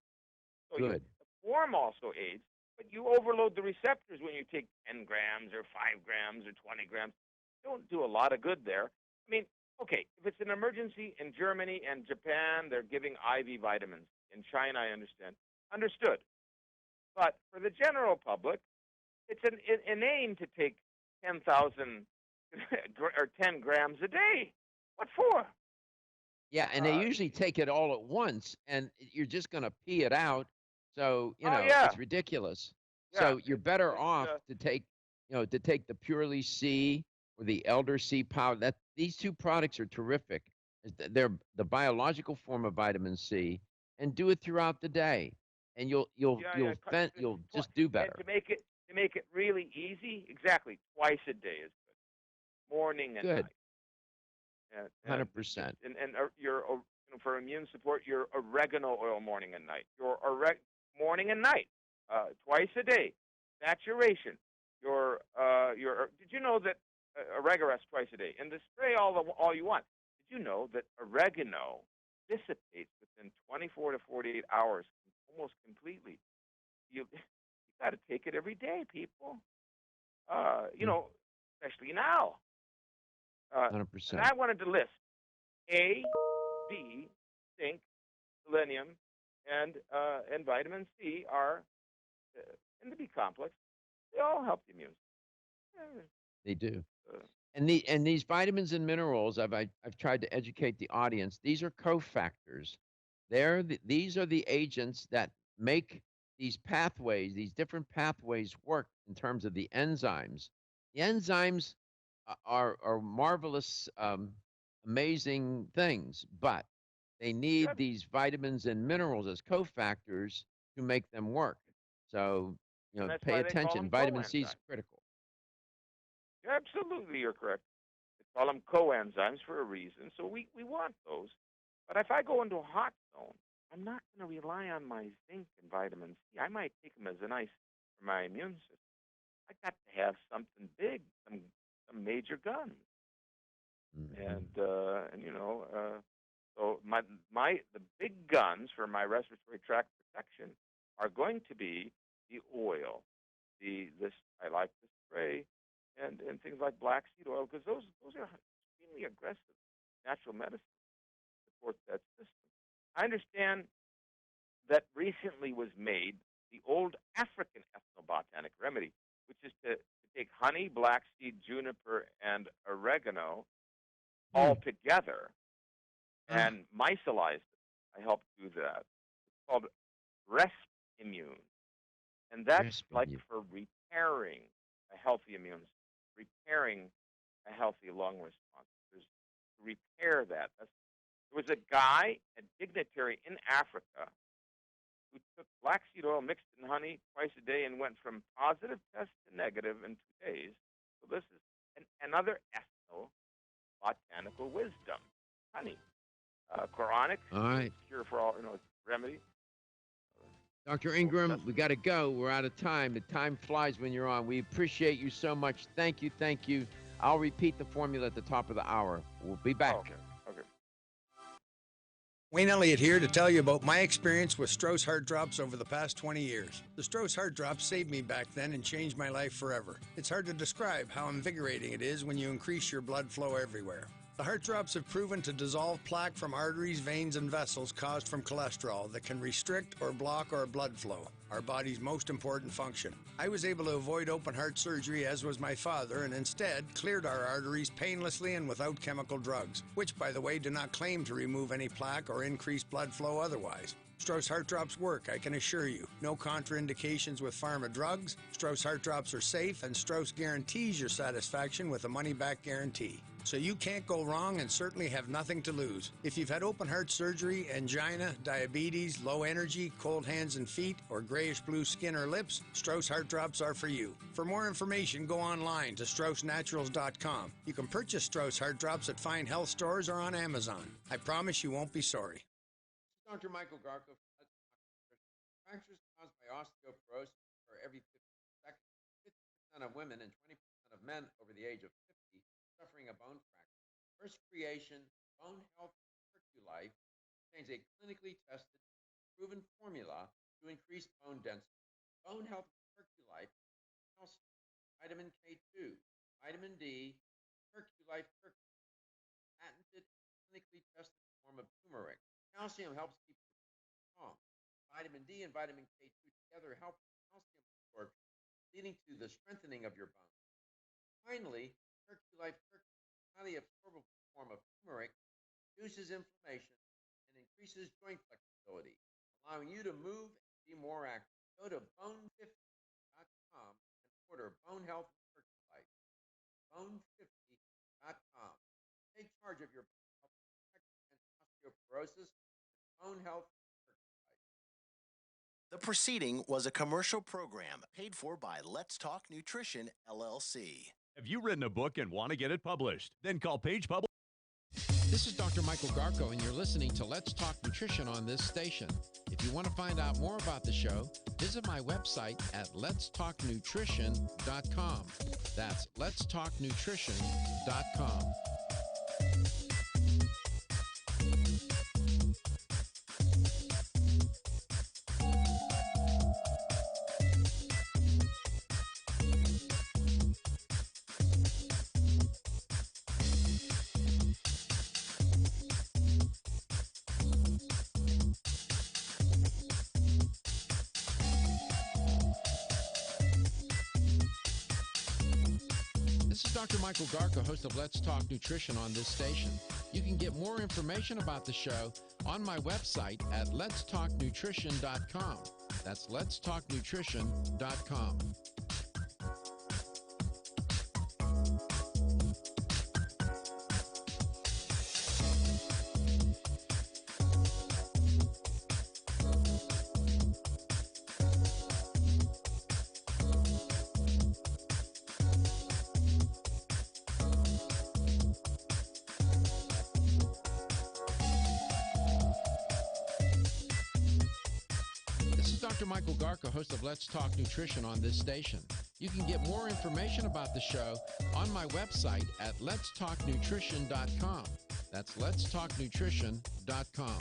So Good. The form also aids, but you overload the receptors when you take 10 grams or 5 grams or 20 grams. You don't do a lot of good there. I mean, okay, if it's an emergency in Germany and Japan, they're giving IV vitamins. In China, I understand. Understood. But for the general public, it's an inane to take 10,000 or 10 grams a day. What for? Yeah, and they usually take it all at once, and you're just going to pee it out. So, it's ridiculous. Yeah, so you're better off to take the Purely C or the Elder C powder. These two products are terrific. They're the biological form of vitamin C, and do it throughout the day, and you'll just do better. And to make it really easy, exactly, twice a day is good, morning and night. 100%. And your for immune support, your oregano oil morning and night. Your morning and night, twice a day. Saturation. Did you know that oregano twice a day, and to spray all you want? Did you know that oregano dissipates within 24 to 48 hours, almost completely? You got to take it every day, people. Especially now. 100%. And I wanted to list A, D, zinc, selenium, and vitamin C are in the B complex. They all help the immune system. They do. And these vitamins and minerals, I've tried to educate the audience. These are cofactors. These are the agents that make these different pathways work in terms of the enzymes. The enzymes are marvelous, amazing things, but they need these vitamins and minerals as cofactors to make them work. So, pay attention. Vitamin C is critical. Absolutely, you're correct. They call them coenzymes for a reason, so we want those. But if I go into a hot zone, I'm not going to rely on my zinc and vitamin C. I might take them as a nice for my immune system. I got to have something big, some major guns. And so the big guns for my respiratory tract protection are going to be the oil. I like the spray, and things like black seed oil, because those are extremely aggressive natural medicines to support that system. I understand that recently was made the old African ethnobotanic remedy, which is to take honey, black seed, juniper, and oregano all together and micelize it. I helped do that. It's called Rest Immune. And that's like for repairing a healthy immune system, repairing a healthy lung response. There's, to repair that. There was a guy, a dignitary in Africa, who took black seed oil, mixed it in honey twice a day, and went from positive test to negative in 2 days. So this is another ethnobotanical wisdom. Honey. Quranic. All right. Cure for all, remedy. Dr. Ingram, we got to go. We're out of time. The time flies when you're on. We appreciate you so much. Thank you. Thank you. I'll repeat the formula at the top of the hour. We'll be back. Okay. Wayne Elliott here to tell you about my experience with Strauss Heart Drops over the past 20 years. The Strauss Heart Drops saved me back then and changed my life forever. It's hard to describe how invigorating it is when you increase your blood flow everywhere. The heart drops have proven to dissolve plaque from arteries, veins, and vessels caused from cholesterol that can restrict or block our blood flow, our body's most important function. I was able to avoid open heart surgery, as was my father, and instead cleared our arteries painlessly and without chemical drugs, which, by the way, do not claim to remove any plaque or increase blood flow otherwise. Strauss Heart Drops work, I can assure you. No contraindications with pharma drugs. Strauss Heart Drops are safe, and Strauss guarantees your satisfaction with a money-back guarantee. So you can't go wrong and certainly have nothing to lose. If you've had open heart surgery, angina, diabetes, low energy, cold hands and feet, or grayish-blue skin or lips, Strauss Heart Drops are for you. For more information, go online to StraussNaturals.com. You can purchase Strauss Heart Drops at fine health stores or on Amazon. I promise you won't be sorry. Dr. Michael Garko. Fractures caused by osteoporosis occur every 50 seconds. 50% of women and 20% of men over the age of 50 suffering a bone fracture. First Creation Bone Health Herculife contains a clinically tested, proven formula to increase bone density. Bone Health Herculife, calcium, vitamin K2, vitamin D, Herculife, patented, clinically tested form of turmeric. Calcium helps keep your bones strong. Vitamin D and vitamin K2 together help calcium absorption, leading to the strengthening of your bones. Finally, Herculife, highly absorbable form of turmeric, reduces inflammation and increases joint flexibility, allowing you to move and be more active. Go to bone50.com and order Bone Health Herculife. Bone50.com. Take charge of your bone health, protect against osteoporosis, and Bone Health. The preceding was a commercial program paid for by Let's Talk Nutrition, LLC. Have you written a book and want to get it published? Then call Page Publishing. This is Dr. Michael Garko, and you're listening to Let's Talk Nutrition on this station. If you want to find out more about the show, visit my website at letstalknutrition.com. That's letstalknutrition.com. Dr. Michael Garko, host of Let's Talk Nutrition on this station. You can get more information about the show on my website at letstalknutrition.com. That's letstalknutrition.com. Dr. Michael Garko, host of Let's Talk Nutrition on this station. You can get more information about the show on my website at letstalknutrition.com. That's letstalknutrition.com.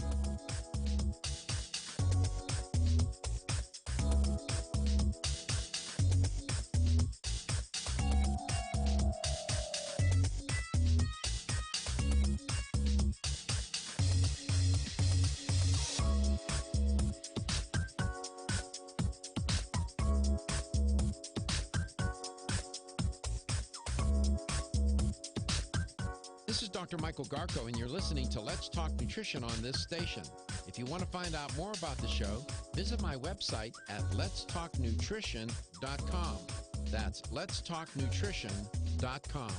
This is Dr. Michael Garko, and you're listening to Let's Talk Nutrition on this station. If you want to find out more about the show, visit my website at letstalknutrition.com. That's letstalknutrition.com.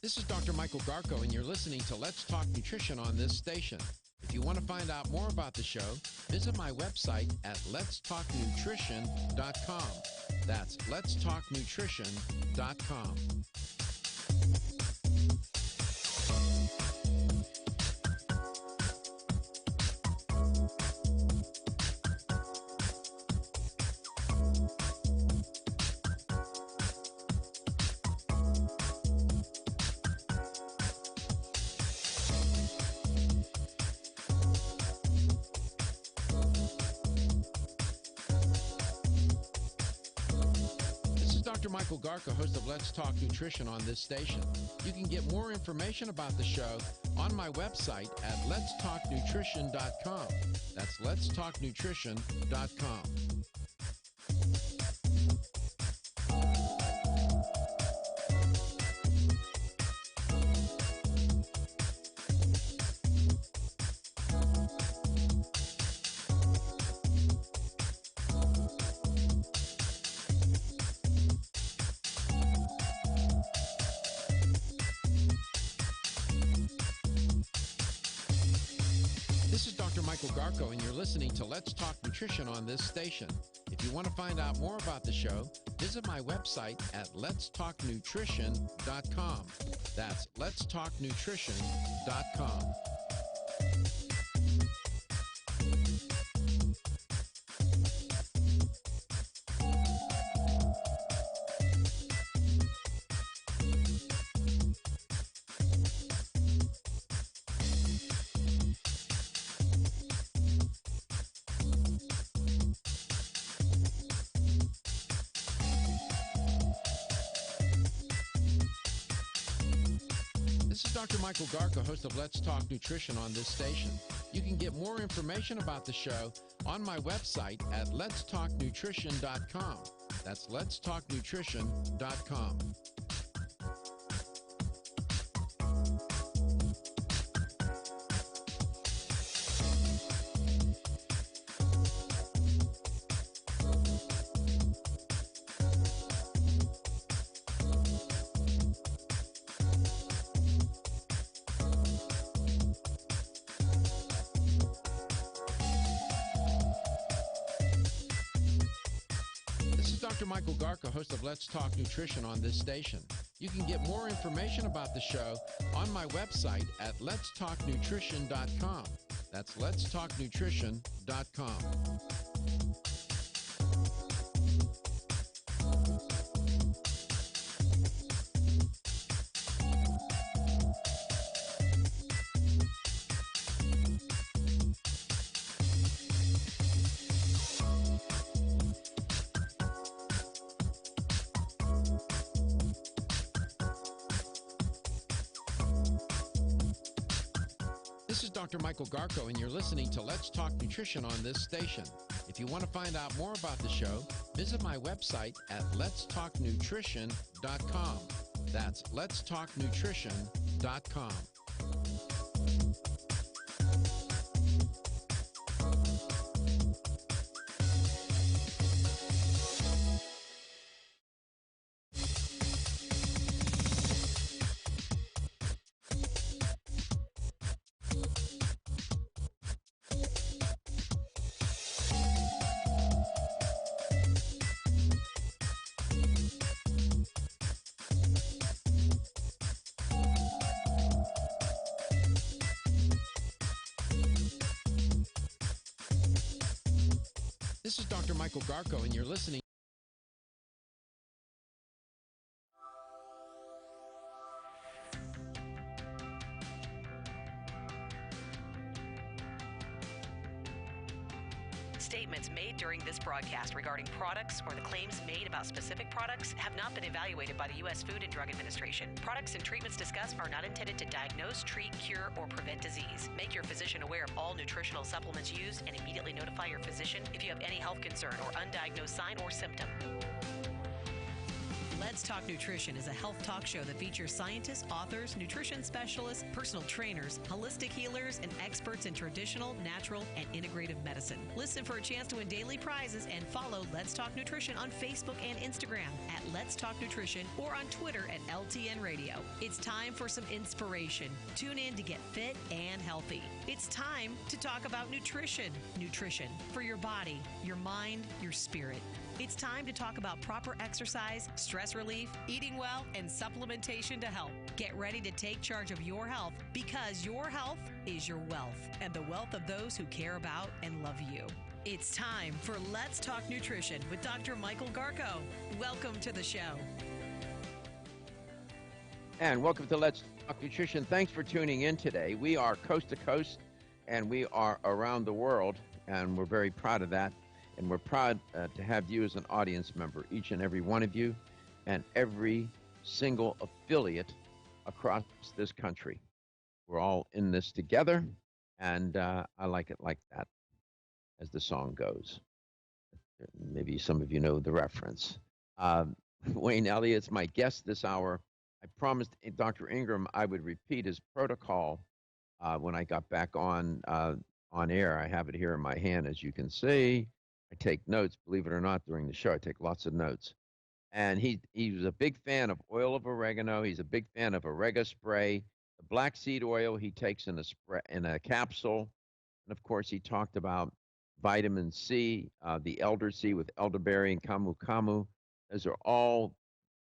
This is Dr. Michael Garko, and you're listening to Let's Talk Nutrition on this station. If you want to find out more about the show, visit my website at letstalknutrition.com. That's letstalknutrition.com. Dr. Michael Garko, host of Let's Talk Nutrition on this station. You can get more information about the show on my website at letstalknutrition.com. That's letstalknutrition.com. This is Dr. Michael Garko, and you're listening to Let's Talk Nutrition on this station. If you want to find out more about the show, visit my website at letstalknutrition.com. That's letstalknutrition.com. This is Dr. Michael Garko, host of Let's Talk Nutrition on this station. You can get more information about the show on my website at letstalknutrition.com. That's letstalknutrition.com. This is Dr. Michael Garko, host of Let's Talk Nutrition on this station. You can get more information about the show on my website at letstalknutrition.com. That's letstalknutrition.com. This is Dr. Michael Garko, and you're listening to Let's Talk Nutrition on this station. If you want to find out more about the show, visit my website at letstalknutrition.com. That's letstalknutrition.com. This is Dr. Michael Garko, and you're listening Statements made during this broadcast regarding products or the claims made about specific products have not been evaluated by the U.S. Food and Drug Administration. Products and treatments discussed are not intended to diagnose, treat, cure, or prevent disease. Make your physician aware of all nutritional supplements used and immediately notify your physician if you have any health concern or undiagnosed sign or symptom. Let's Talk Nutrition is a health talk show that features scientists, authors, nutrition specialists, personal trainers, holistic healers, and experts in traditional, natural, and integrative medicine. Listen for a chance to win daily prizes and follow Let's Talk Nutrition on Facebook and Instagram at Let's Talk Nutrition or on Twitter at LTN Radio. It's time for some inspiration. Tune in to get fit and healthy. It's time to talk about nutrition. Nutrition for your body, your mind, your spirit. It's time to talk about proper exercise, stress relief, eating well, and supplementation to help. Get ready to take charge of your health because your health is your wealth and the wealth of those who care about and love you. It's time for Let's Talk Nutrition with Dr. Michael Garko. Welcome to the show. And welcome to Let's Talk Nutrition. Thanks for tuning in today. We are coast to coast and we are around the world, and we're very proud of that. And we're proud to have you as an audience member, each and every one of you, and every single affiliate across this country. We're all in this together, and I like it like that, as the song goes. Maybe some of you know the reference. Wayne Elliott's my guest this hour. I promised Dr. Ingram I would repeat his protocol when I got back on air. I have it here in my hand, as you can see. I take notes, believe it or not, during the show. I take lots of notes. And he was a big fan of oil of oregano. He's a big fan of Orega spray. The black seed oil he takes in a capsule. And, of course, he talked about vitamin C, the elder C with elderberry and camu camu. Those are all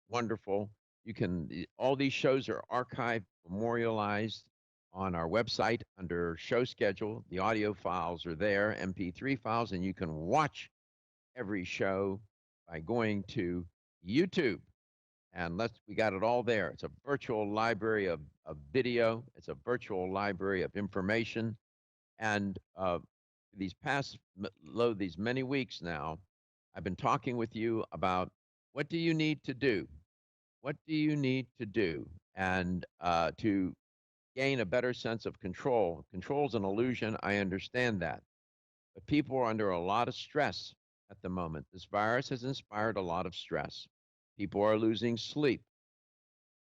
wonderful. All these shows are archived, memorialized on our website under show schedule. The audio files are there, MP3 files, and you can watch every show by going to YouTube. And we got it all there. It's a virtual library of video. It's a virtual library of information. And these many weeks now, I've been talking with you about what do you need to do? What do you need to do? And to gain a better sense of control. Control's an illusion. I understand that. But people are under a lot of stress at the moment. This virus has inspired a lot of stress. People are losing sleep.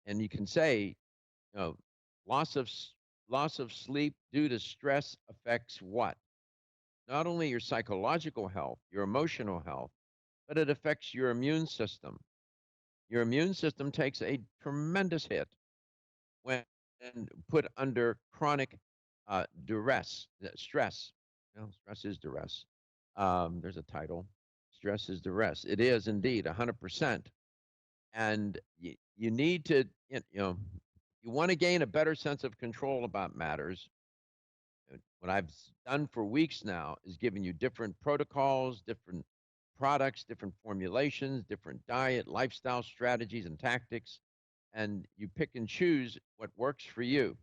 And you can say, loss of sleep due to stress affects what? Not only your psychological health, your emotional health, but it affects your immune system. Your immune system takes a tremendous hit when put under chronic duress, stress. Stress is duress. There's a title. Stress is duress. It is indeed 100%. And you need to, you want to gain a better sense of control about matters. What I've done for weeks now is giving you different protocols, different products, different formulations, different diet, lifestyle strategies and tactics, and you pick and choose what works for you.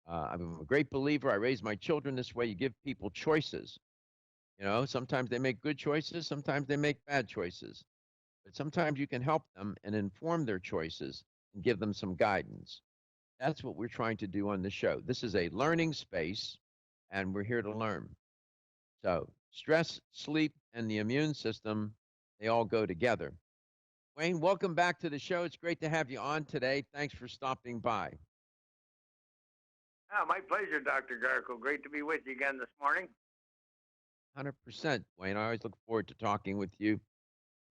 I'm a great believer. I raise my children this way. You give people choices. Sometimes they make good choices, sometimes they make bad choices. But sometimes you can help them and inform their choices and give them some guidance. That's what we're trying to do on the show. This is a learning space, and we're here to learn. So stress, sleep, and the immune system, they all go together. Wayne, welcome back to the show. It's great to have you on today. Thanks for stopping by. My pleasure, Dr. Garko. Great to be with you again this morning. 100%, Wayne. I always look forward to talking with you.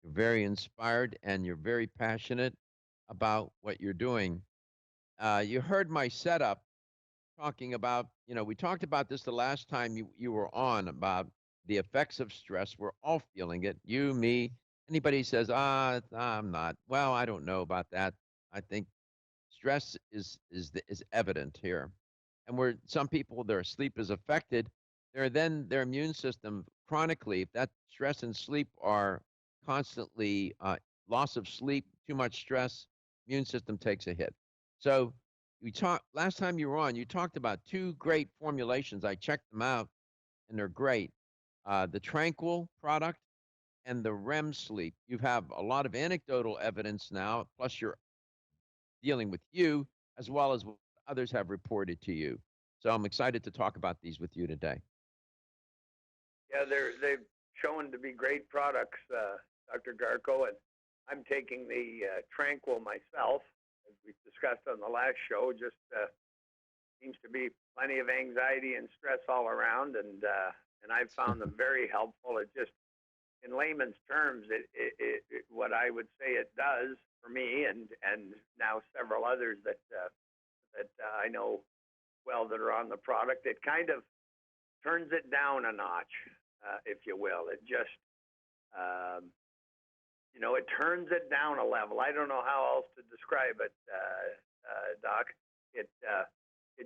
You're very inspired, and you're very passionate about what you're doing. You heard my setup talking about, we talked about this the last time you were on, about the effects of stress. We're all feeling it. You, me, anybody says, I'm not. Well, I don't know about that. I think stress is evident here. And some people, their sleep is affected. Their immune system chronically, if that stress and sleep are constantly loss of sleep, too much stress, immune system takes a hit. So last time you were on, you talked about two great formulations. I checked them out, and they're great. the Tranquil product, and the REM sleep. You have a lot of anecdotal evidence now, plus you're dealing with you as well as what others have reported to you. So I'm excited to talk about these with you today. Yeah, they've shown to be great products, Dr. Garko, and I'm taking the Tranquil myself, as we discussed on the last show. Just seems to be plenty of anxiety and stress all around, and I've found them very helpful. It just, in layman's terms, what I would say it does for me, and now several others that I know well that are on the product, it kind of turns it down a notch, if you will. It just, it turns it down a level. I don't know how else to describe it, Doc. It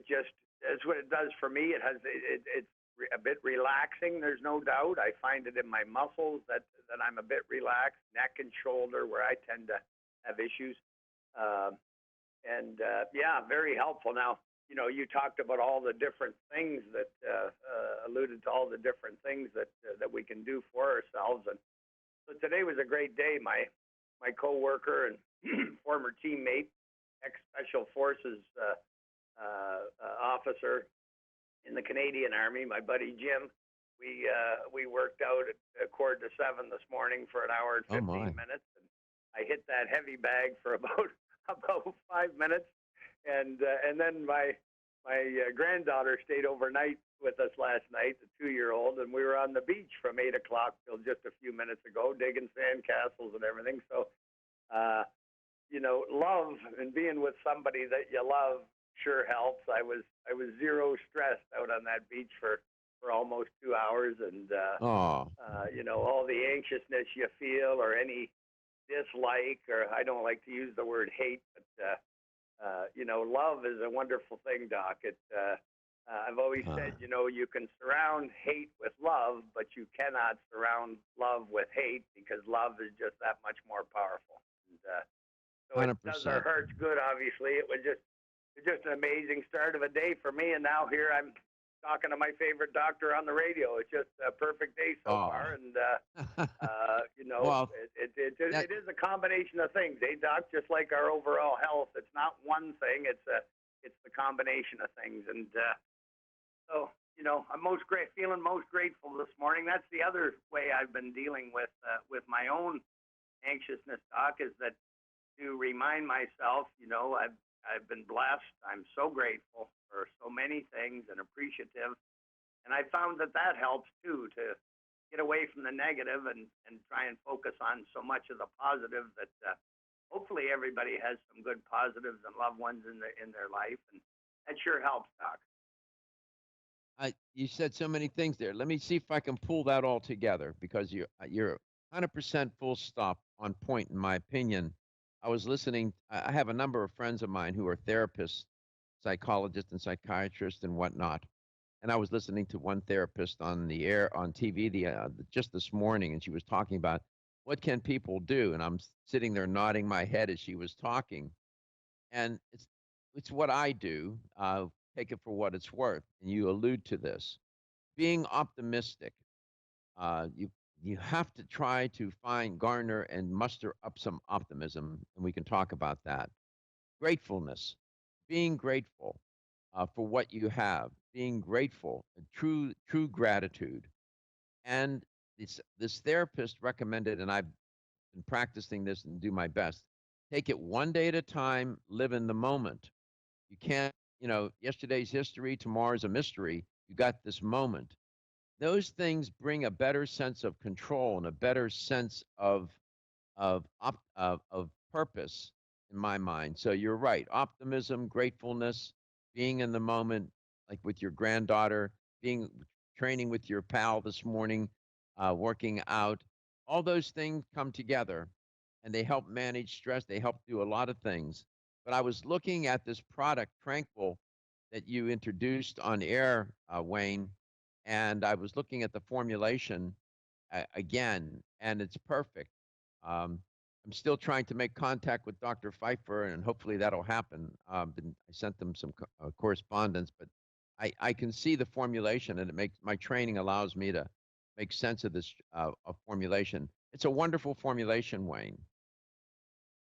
just, that's what it does for me. It's a bit relaxing. There's no doubt. I find it in my muscles that I'm a bit relaxed, neck and shoulder, where I tend to have issues. Yeah, very helpful. Now, you talked about all the different things that alluded to all the different things that we can do for ourselves. And so today was a great day. My coworker and former teammate, ex-Special Forces officer in the Canadian Army, my buddy Jim, we worked out at 6:45 this morning for an hour and 15 minutes. And I hit that heavy bag for about 5 minutes. And then my granddaughter stayed overnight with us last night, the 2-year-old, and we were on the beach from 8 o'clock till just a few minutes ago, digging sandcastles and everything. So, love and being with somebody that you love sure helps. I was zero stressed out on that beach for almost 2 hours, and all the anxiousness you feel, or any dislike, or I don't like to use the word hate, but love is a wonderful thing, Doc. I've always said, you can surround hate with love, but you cannot surround love with hate, because love is just that much more powerful. And so 100%. It does our hearts good. Obviously, it was just an amazing start of a day for me, and now here I'm talking to my favorite doctor on the radio. It's just a perfect day so far, and well, it is a combination of things, Doc? Just like our overall health, it's not one thing; it's the combination of things. And so, I'm feeling most grateful this morning. That's the other way I've been dealing with my own anxiousness, Doc, is that to remind myself, I've been blessed. I'm so grateful for so many things and appreciative. And I found that helps too, to get away from the negative and try and focus on so much of the positive that hopefully everybody has some good positives and loved ones in their life. And that sure helps, Doc. You said so many things there. Let me see if I can pull that all together, because you're 100% full stop on point, in my opinion. I was listening. I have a number of friends of mine who are therapists, psychologists, and psychiatrists and whatnot. And I was listening to one therapist on the air, on TV, just this morning, and she was talking about what can people do. And I'm sitting there nodding my head as she was talking. And it's what I do. Take it for what it's worth. And you allude to this. Being optimistic. You have to try to garner and muster up some optimism, and we can talk about that. Gratefulness, being grateful for what you have, being grateful, true gratitude. And this therapist recommended, and I've been practicing this and do my best. Take it one day at a time. Live in the moment. You can't, yesterday's history, tomorrow's a mystery. You got this moment. Those things bring a better sense of control and a better sense of purpose in my mind. So you're right. Optimism, gratefulness, being in the moment, like with your granddaughter, training with your pal this morning, working out. All those things come together, and they help manage stress. They help do a lot of things. But I was looking at this product, Tranquil, that you introduced on air, Wayne, and I was looking at the formulation again, and it's perfect. I'm still trying to make contact with Dr. Pfeiffer, and hopefully that'll happen. I sent them some correspondence, but I can see the formulation, and my training allows me to make sense of this formulation. It's a wonderful formulation, Wayne.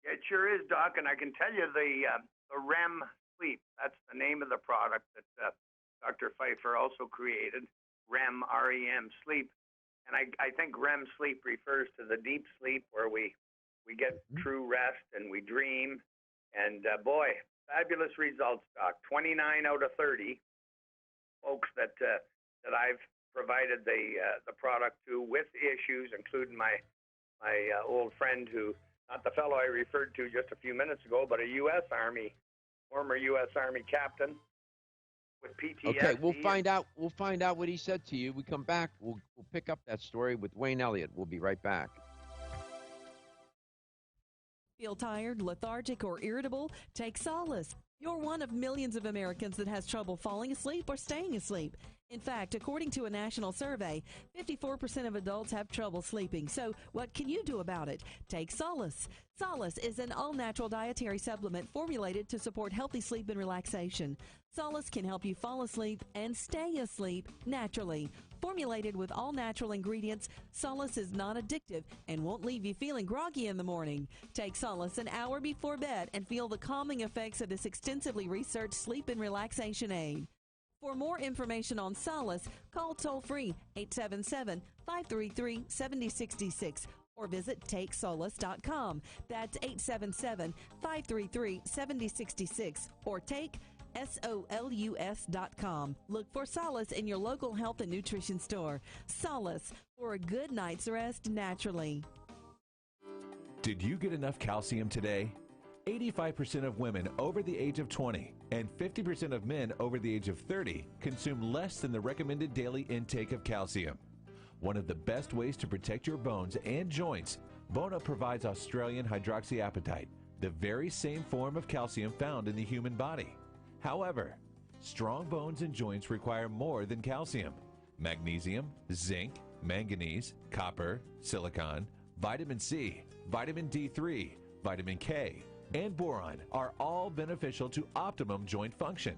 It sure is, Doc, and I can tell you the REM sleep. That's the name of the product that Dr. Pfeiffer also created. REM, R-E-M, sleep. And I think REM sleep refers to the deep sleep where we get true rest and we dream. And boy, fabulous results, Doc. 29 out of 30 folks that I've provided the product to with issues, including my old friend who, not the fellow I referred to just a few minutes ago, but a former U.S. Army captain with PTSD. Okay, we'll find out. We'll find out what he said to you. We come back. We'll pick up that story with Wayne Elliott. We'll be right back. Feel tired, lethargic, or irritable? Take solace. You're one of millions of Americans that has trouble falling asleep or staying asleep. In fact, according to a national survey, 54% of adults have trouble sleeping. So what can you do about it? Take Solace. Solace is an all-natural dietary supplement formulated to support healthy sleep and relaxation. Solace can help you fall asleep and stay asleep naturally. Formulated with all-natural ingredients, Solace is non-addictive and won't leave you feeling groggy in the morning. Take Solace an hour before bed and feel the calming effects of this extensively researched sleep and relaxation aid. For more information on Solace, call toll-free 877-533-7066 or visit takesolace.com. That's 877-533-7066 or take SOLUS.com. Look for Solace in your local health and nutrition store. Solace, for a good night's rest naturally. Did you get enough calcium today? 85% of women over the age of 20 and 50% of men over the age of 30 consume less than the recommended daily intake of calcium. One of the best ways to protect your bones and joints, Bone Up provides Australian hydroxyapatite, the very same form of calcium found in the human body. However, strong bones and joints require more than calcium. Magnesium, zinc, manganese, copper, silicon, vitamin C, vitamin D3, vitamin K, and boron are all beneficial to optimum joint function.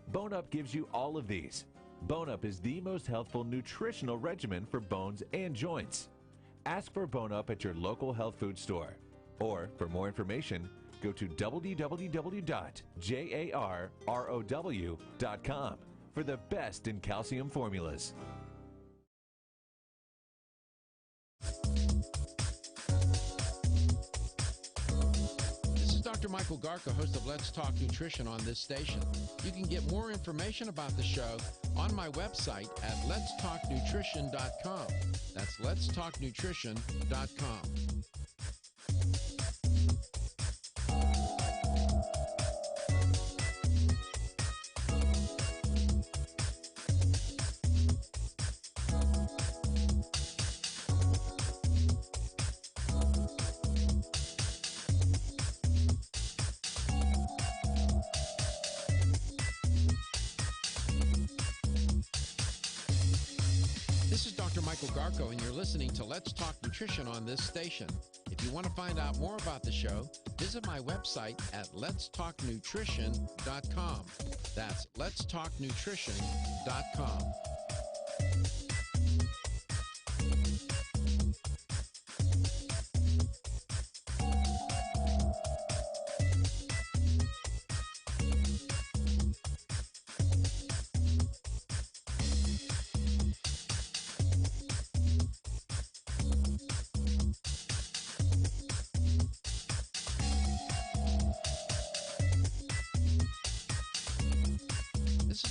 Bone Up gives you all of these. Bone Up is the most healthful nutritional regimen for bones and joints. Ask for Bone Up at your local health food store. Or, for more information, go to www.jarrow.com for the best in calcium formulas. Dr. Michael Garka, host of Let's Talk Nutrition on this station. You can get more information about the show on my website at letstalknutrition.com. That's letstalknutrition.com. And you're listening to Let's Talk Nutrition on this station. If you want to find out more about the show, visit my website at letstalknutrition.com. That's letstalknutrition.com.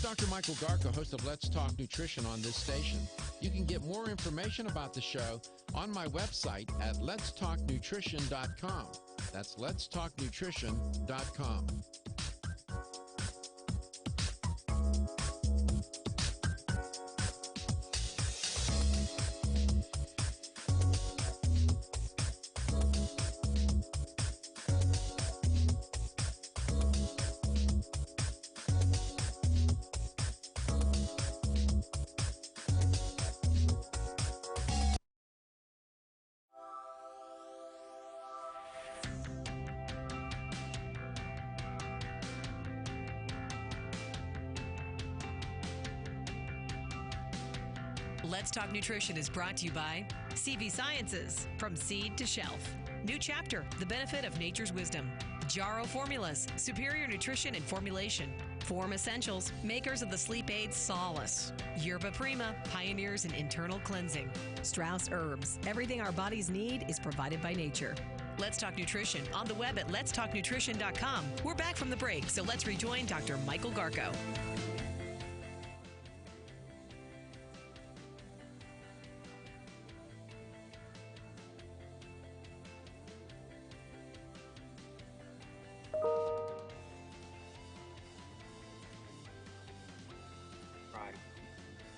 Dr. Michael Garka, host of Let's Talk Nutrition on this station. You can get more information about the show on my website at letstalknutrition.com. That's letstalknutrition.com. Let's Talk Nutrition is brought to you by CV Sciences, from seed to shelf. New Chapter, the benefit of nature's wisdom. Jarrow Formulas, superior nutrition and formulation. Form Essentials, makers of the sleep aid Solace. Yerba Prima, pioneers in internal cleansing. Strauss Herbs, everything our bodies need is provided by nature. Let's Talk Nutrition on the web at letstalknutrition.com. We're back from the break, so let's rejoin Dr. Michael Garko.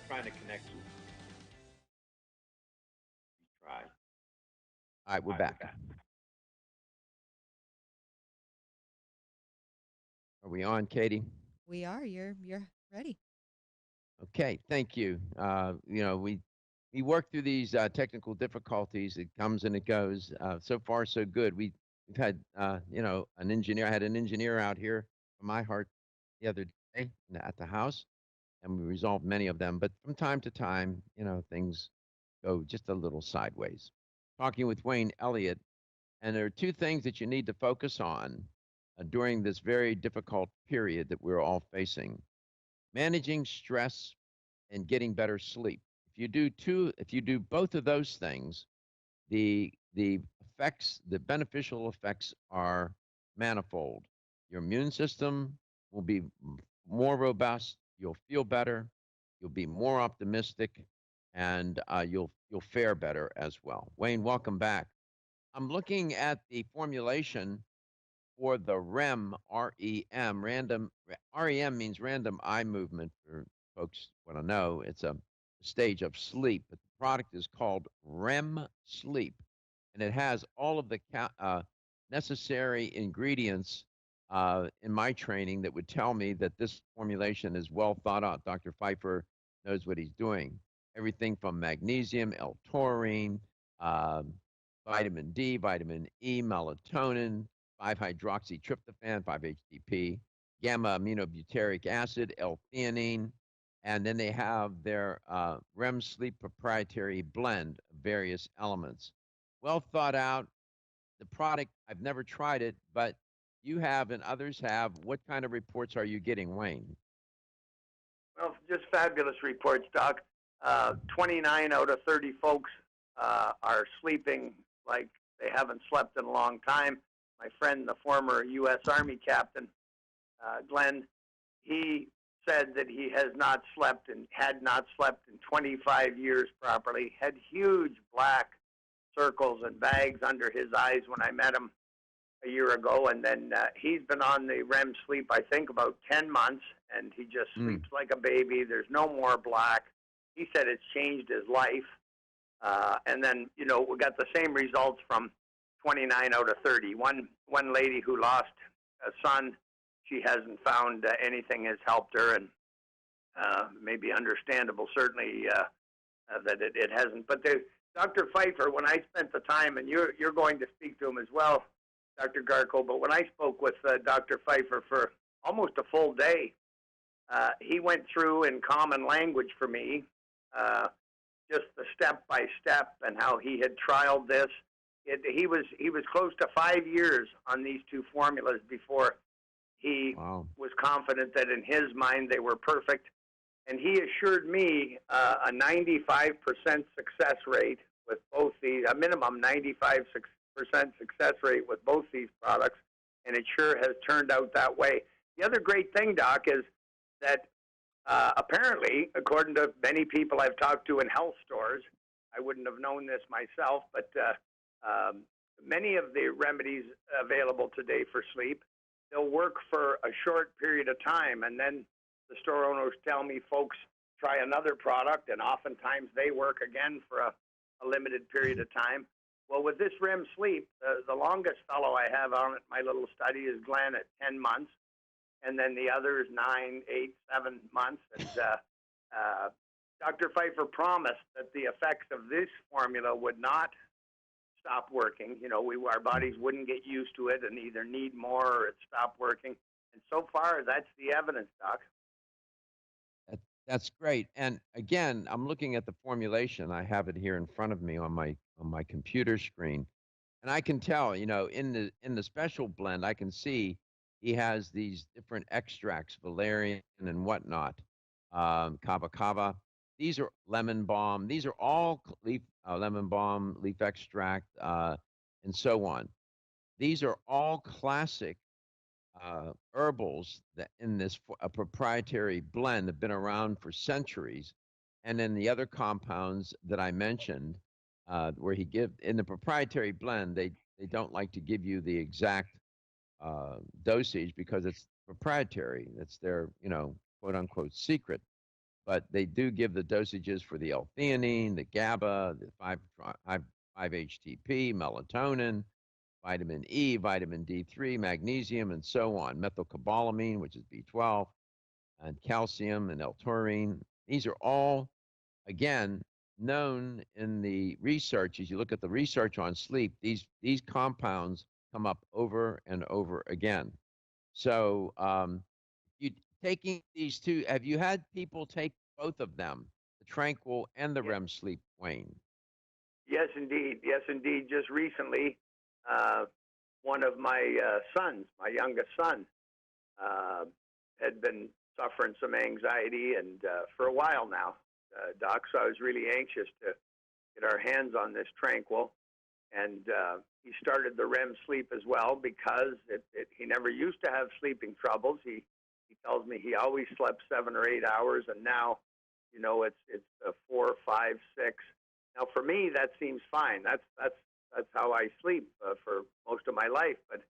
Trying to connect you. Try. All right, we're back. Are we on, Katie? We are. You're ready. Okay, thank you. We work through these technical difficulties. It comes and it goes. So far, so good. We've had an engineer. I had an engineer out here from my heart the other day at the house, and we resolved many of them. But from time to time, things go just a little sideways. Talking with Wayne Elliott, and there are two things that you need to focus on during this very difficult period that we're all facing: managing stress and getting better sleep. If you do both of those things, the effects, the beneficial effects are manifold. Your immune system will be more robust. You'll feel better. You'll be more optimistic, and you'll fare better as well. Wayne, welcome back. I'm looking at the formulation for the REM, R-E-M, REM means random eye movement. For folks want to know, it's a stage of sleep, but the product is called REM Sleep, and it has all of the necessary ingredients in my training that would tell me that this formulation is well thought out. Dr. Pfeiffer knows what he's doing. Everything from magnesium, L-taurine, vitamin D, vitamin E, melatonin, 5-hydroxytryptophan, 5-HTP, gamma-aminobutyric acid, L-theanine, and then they have their REM sleep proprietary blend of various elements. Well thought out. The product, I've never tried it, but you have and others have. What kind of reports are you getting, Wayne? Well, just fabulous reports, Doc. 29 out of 30 folks are sleeping like they haven't slept in a long time. My friend, the former U.S. Army captain, Glenn, he said that he has not slept and had not slept in 25 years properly, had huge black circles and bags under his eyes when I met him a year ago. And then he's been on the REM sleep, I think, about 10 months, and he just sleeps like a baby. There's no more black. He said it's changed his life. And then, we got the same results from 29 out of 30. One lady who lost a son, she hasn't found anything has helped her, and maybe understandable, certainly, that it hasn't. But Dr. Pfeiffer, when I spent the time, and you're going to speak to him as well, Dr. Garko, but when I spoke with Dr. Pfeiffer for almost a full day, he went through in common language for me just the step-by-step and how he had trialed this. He was close to 5 years on these two formulas before he was confident that in his mind they were perfect. And he assured me a 95% success rate with both these, a minimum 95% success rate with both these products, and it sure has turned out that way. The other great thing, Doc, is that apparently, according to many people I've talked to in health stores, I wouldn't have known this myself, but many of the remedies available today for sleep, they'll work for a short period of time, and then the store owners tell me, folks, try another product, and oftentimes they work again for a limited period of time. Well, with this REM sleep, the longest fellow I have on it, my little study, is Glenn at 10 months, and then the others 9, 8, 7 months. And Dr. Pfeiffer promised that the effects of this formula would not stop working. Our bodies wouldn't get used to it and either need more or it stopped working. And so far, that's the evidence, Doc. That's great. And again, I'm looking at the formulation. I have it here in front of me on my computer screen. And I can tell, in the special blend, I can see he has these different extracts, valerian and whatnot, kava kava. These are lemon balm. These are all leaf lemon balm, leaf extract, and so on. These are all classic herbals that in this a proprietary blend have been around for centuries, and then the other compounds that I mentioned, where he give in the proprietary blend, they don't like to give you the exact dosage because it's proprietary. That's their quote unquote secret. But they do give the dosages for the L-theanine, the GABA, the 5-HTP, melatonin, vitamin E, vitamin D3, magnesium, and so on, methylcobalamin, which is B12, and calcium and L-taurine. These are all, again, known in the research. As you look at the research on sleep, these compounds come up over and over again. So, you taking these two, have you had people take both of them, the Tranquil and the REM sleep, Wayne? Yes, indeed. Yes, indeed. Just recently, one of my sons, my youngest son, had been suffering some anxiety, and for a while now, Doc. So I was really anxious to get our hands on this Tranquil, and he started the REM sleep as well because he never used to have sleeping troubles. He tells me he always slept 7 or 8 hours, and now, it's 4, 5, 6. Now for me, that seems fine. That's how I sleep for most of my life. But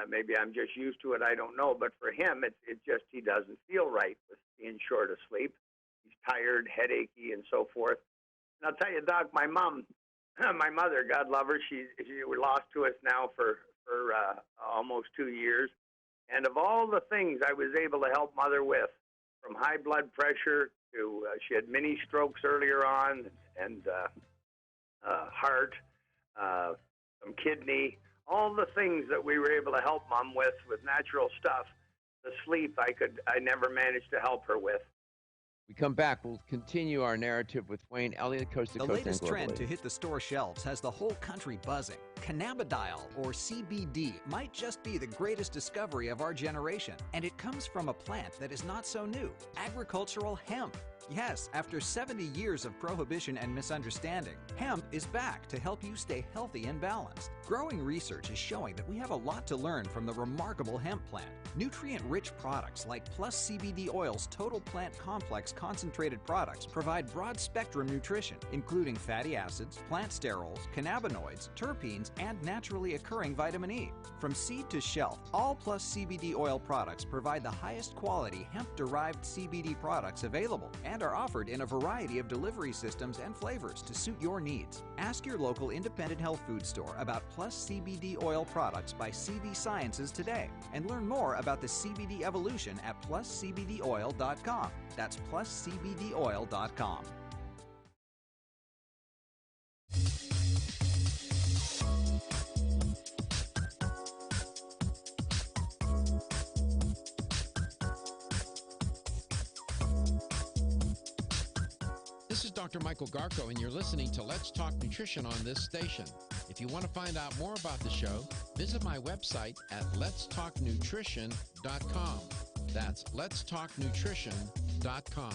maybe I'm just used to it. I don't know. But for him, it's just he doesn't feel right with being short of sleep. He's tired, headachy, and so forth. And I'll tell you, Doc, my mother, God love her, she was lost to us now for almost 2 years. And of all the things I was able to help Mother with, from high blood pressure to she had mini strokes earlier on, and heart, some kidney, all the things that we were able to help Mom with natural stuff. The sleep I never managed to help her with. We come back, we'll continue our narrative with Wayne Elliott, Coast to Coast. The latest and trend globally. to hit the store shelves has the whole country buzzing. Cannabidiol, or CBD, might just be the greatest discovery of our generation, and it comes from a plant that is not so new, agricultural hemp. Yes, after 70 years of prohibition and misunderstanding, hemp is back to help you stay healthy and balanced. Growing research is showing that we have a lot to learn from the remarkable hemp plant. Nutrient-rich products like Plus CBD Oil's Total Plant Complex concentrated products provide broad-spectrum nutrition, including fatty acids, plant sterols, cannabinoids, terpenes, and naturally occurring vitamin E. From seed to shelf, all Plus CBD Oil products provide the highest quality hemp-derived CBD products available and are offered in a variety of delivery systems and flavors to suit your needs. Ask your local independent health food store about Plus CBD Oil products by CV Sciences today and learn more about the CBD evolution at pluscbdoil.com. That's pluscbdoil.com. This is Dr. Michael Garko, and you're listening to Let's Talk Nutrition on this station. If you want to find out more about the show, visit my website at letstalknutrition.com. That's letstalknutrition.com.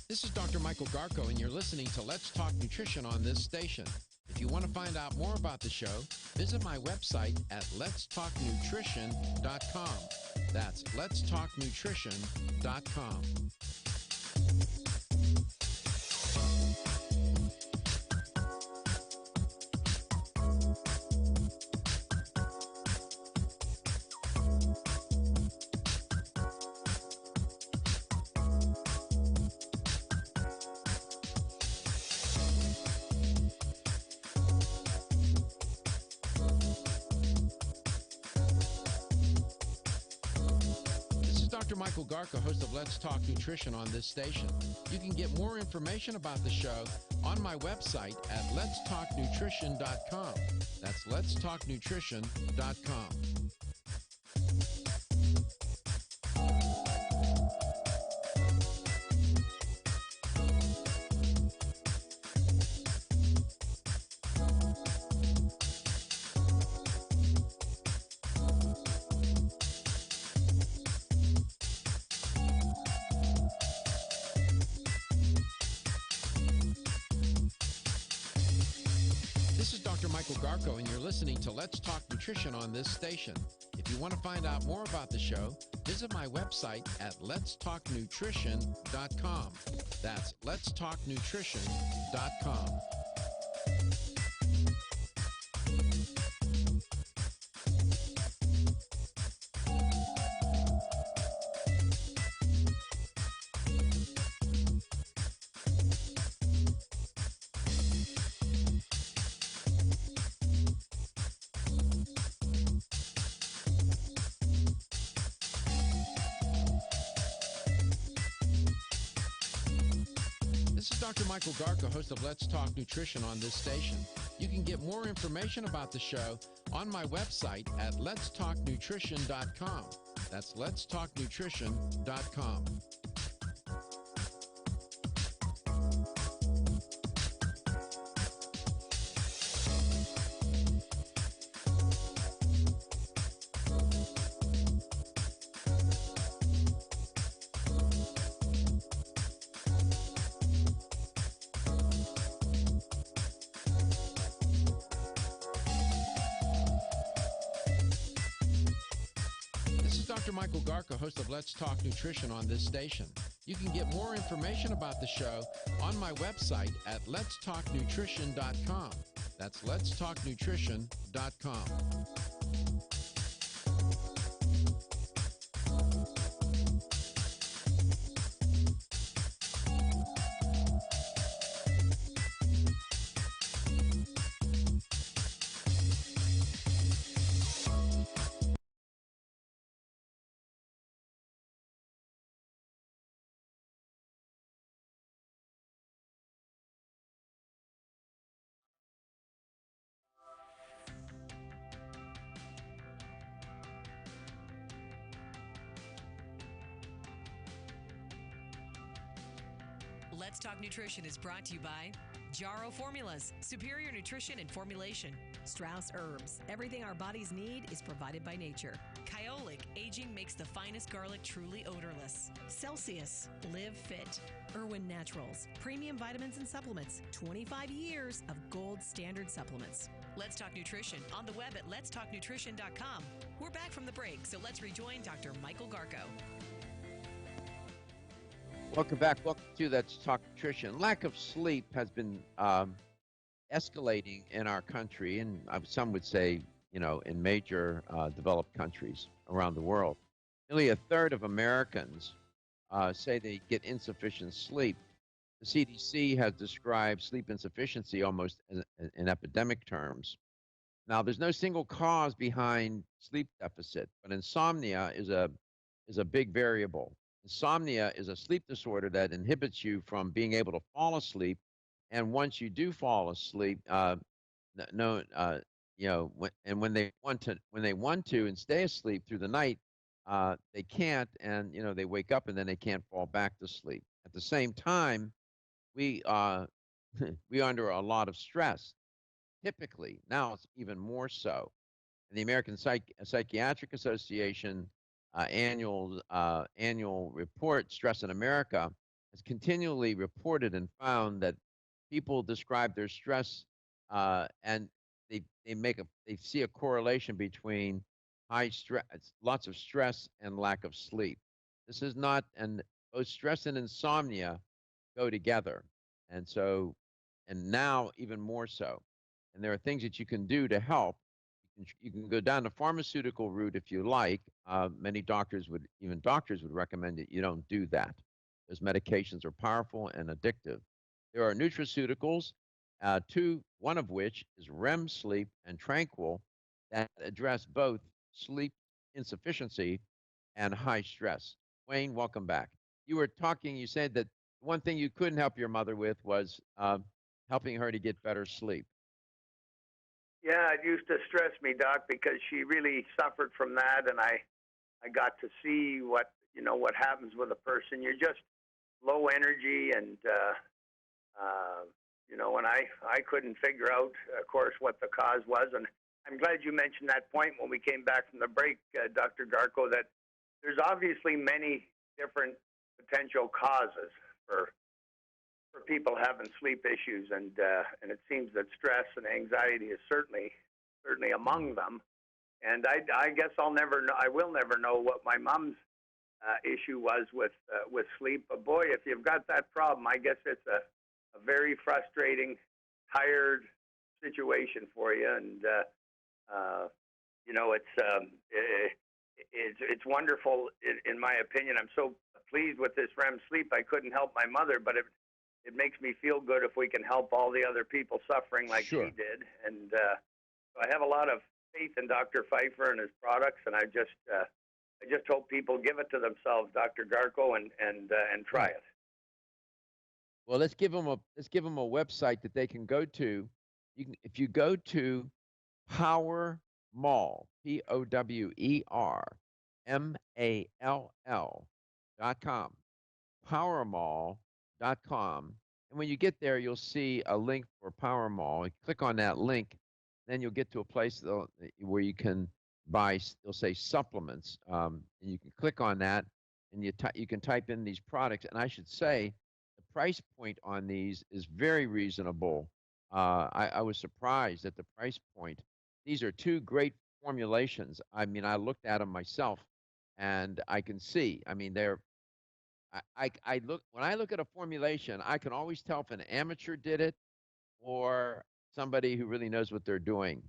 This is Dr. Michael Garko, and you're listening to Let's Talk Nutrition on this station. If you want to find out more about the show, visit my website at letstalknutrition.com. That's letstalknutrition.com. Dr. Michael Garko, host of Let's Talk Nutrition on this station. You can get more information about the show on my website at letstalknutrition.com. That's letstalknutrition.com. This is Dr. Michael Garko, and you're listening to Let's Talk Nutrition on this station. If you want to find out more about the show, visit my website at letstalknutrition.com. That's letstalknutrition.com. This is Dr. Michael Garko, host of Let's Talk Nutrition on this station. You can get more information about the show on my website at letstalknutrition.com. That's letstalknutrition.com. This is Dr. Michael Garko, host of Let's Talk Nutrition on this station. You can get more information about the show on my website at letstalknutrition.com. That's letstalknutrition.com. Let's Talk Nutrition is brought to you by Jarro Formulas, superior nutrition and formulation. Strauss Herbs, everything our bodies need is provided by nature. Kyolic, aging makes the finest garlic truly odorless. Celsius, live fit. Irwin Naturals, premium vitamins and supplements. 25 years of gold standard supplements. Let's Talk Nutrition on the web at letstalknutrition.com. We're back from the break, so let's rejoin Dr. Michael Garko. Welcome back. Welcome to Let's Talk Nutrition. Lack of sleep has been escalating in our country, and some would say, in major developed countries around the world. Nearly a third of Americans say they get insufficient sleep. The CDC has described sleep insufficiency almost in epidemic terms. Now, there's no single cause behind sleep deficit, but insomnia is a big variable. Insomnia is a sleep disorder that inhibits you from being able to fall asleep, and once you do fall asleep, when they want to and stay asleep through the night, they can't, and they wake up and then they can't fall back to sleep. At the same time, we we under a lot of stress. Typically, now it's even more so. And the American Psychiatric Association annual report, Stress in America, has continually reported and found that people describe their stress and they see a correlation between high stress, lots of stress, and lack of sleep. This is not, and both stress and insomnia go together, and now even more so. And there are things that you can do to help. You can go down the pharmaceutical route if you like. Many doctors would recommend that you don't do that. Those medications are powerful and addictive. There are nutraceuticals, one of which is REM sleep and Tranquil, that address both sleep insufficiency and high stress. Wayne, welcome back. You were talking, you said that one thing you couldn't help your mother with was helping her to get better sleep. Yeah, it used to stress me, Doc, because she really suffered from that, and I got to see what happens with a person. You're just low energy, and and I couldn't figure out, of course, what the cause was. And I'm glad you mentioned that point when we came back from the break, Dr. Garko, that there's obviously many different potential causes for people having sleep issues, and it seems that stress and anxiety is certainly among them. And I guess I will never know what my mom's issue was with sleep. But boy, if you've got that problem, I guess it's a very frustrating, tired situation for you. And it's wonderful in my opinion. I'm so pleased with this REM sleep. I couldn't help my mother, but it makes me feel good if we can help all the other people suffering like she did. And so I have a lot of faith in Dr. Pfeiffer and his products, and I just hope people give it to themselves, Dr. Garko, and try it. Well, let's give them a website that they can go to. If you go to Power Mall, POWERMALL.com, PowerMall.com, and when you get there, you'll see a link for Power Mall. You click on that link, then you'll get to a place where you can buy. They'll say supplements, and you can click on that, and you can type in these products. And I should say, the price point on these is very reasonable. I was surprised at the price point. These are two great formulations. I mean, I looked at them myself, and I can see. I mean, when I look at a formulation, I can always tell if an amateur did it or somebody who really knows what they're doing.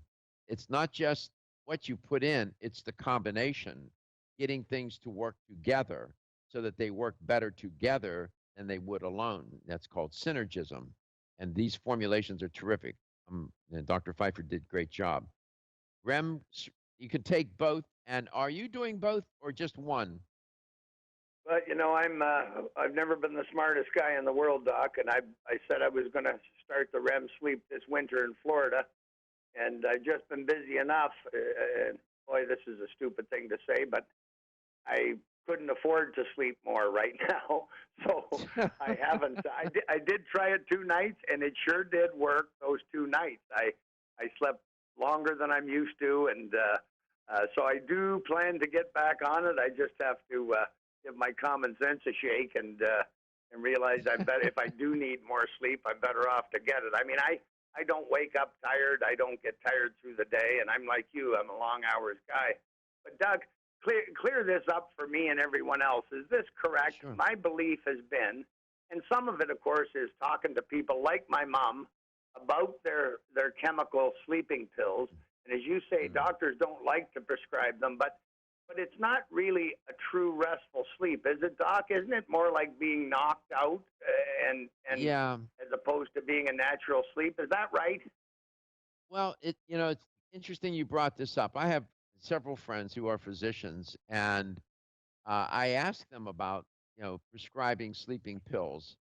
It's not just what you put in, it's the combination, getting things to work together so that they work better together than they would alone. That's called synergism. And these formulations are terrific. And Dr. Pfeiffer did a great job. REM, you can take both. And are you doing both or just one? But I've never been the smartest guy in the world, Doc, and I said I was going to start the REM sleep this winter in Florida, and I've just been busy enough. And boy, this is a stupid thing to say, but I couldn't afford to sleep more right now, so I haven't. I did try it 2 nights, and it sure did work. Those 2 nights, I slept longer than I'm used to, and so I do plan to get back on it. I just have to give my common sense a shake and realize if I do need more sleep, I'm better off to get it. I mean, I don't wake up tired. I don't get tired through the day, and I'm like you. I'm a long hours guy. But Doug, clear this up for me and everyone else. Is this correct? Sure. My belief has been, and some of it, of course, is talking to people like my mom about their chemical sleeping pills. And as you say, doctors don't like to prescribe them, but it's not really a true restful sleep, is it, Doc? Isn't it more like being knocked out and yeah, as opposed to being a natural sleep? Is that right? Well, it's interesting you brought this up. I have several friends who are physicians, and I asked them about prescribing sleeping pills,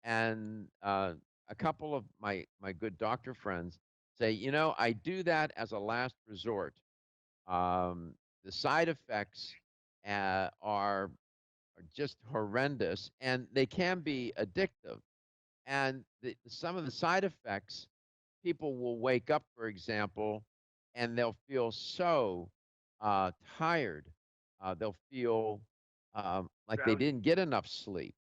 and a couple of my good doctor friends say, I do that as a last resort. The side effects are just horrendous, and they can be addictive. And some of the side effects, people will wake up, for example, and they'll feel so tired. They'll feel like they didn't get enough sleep.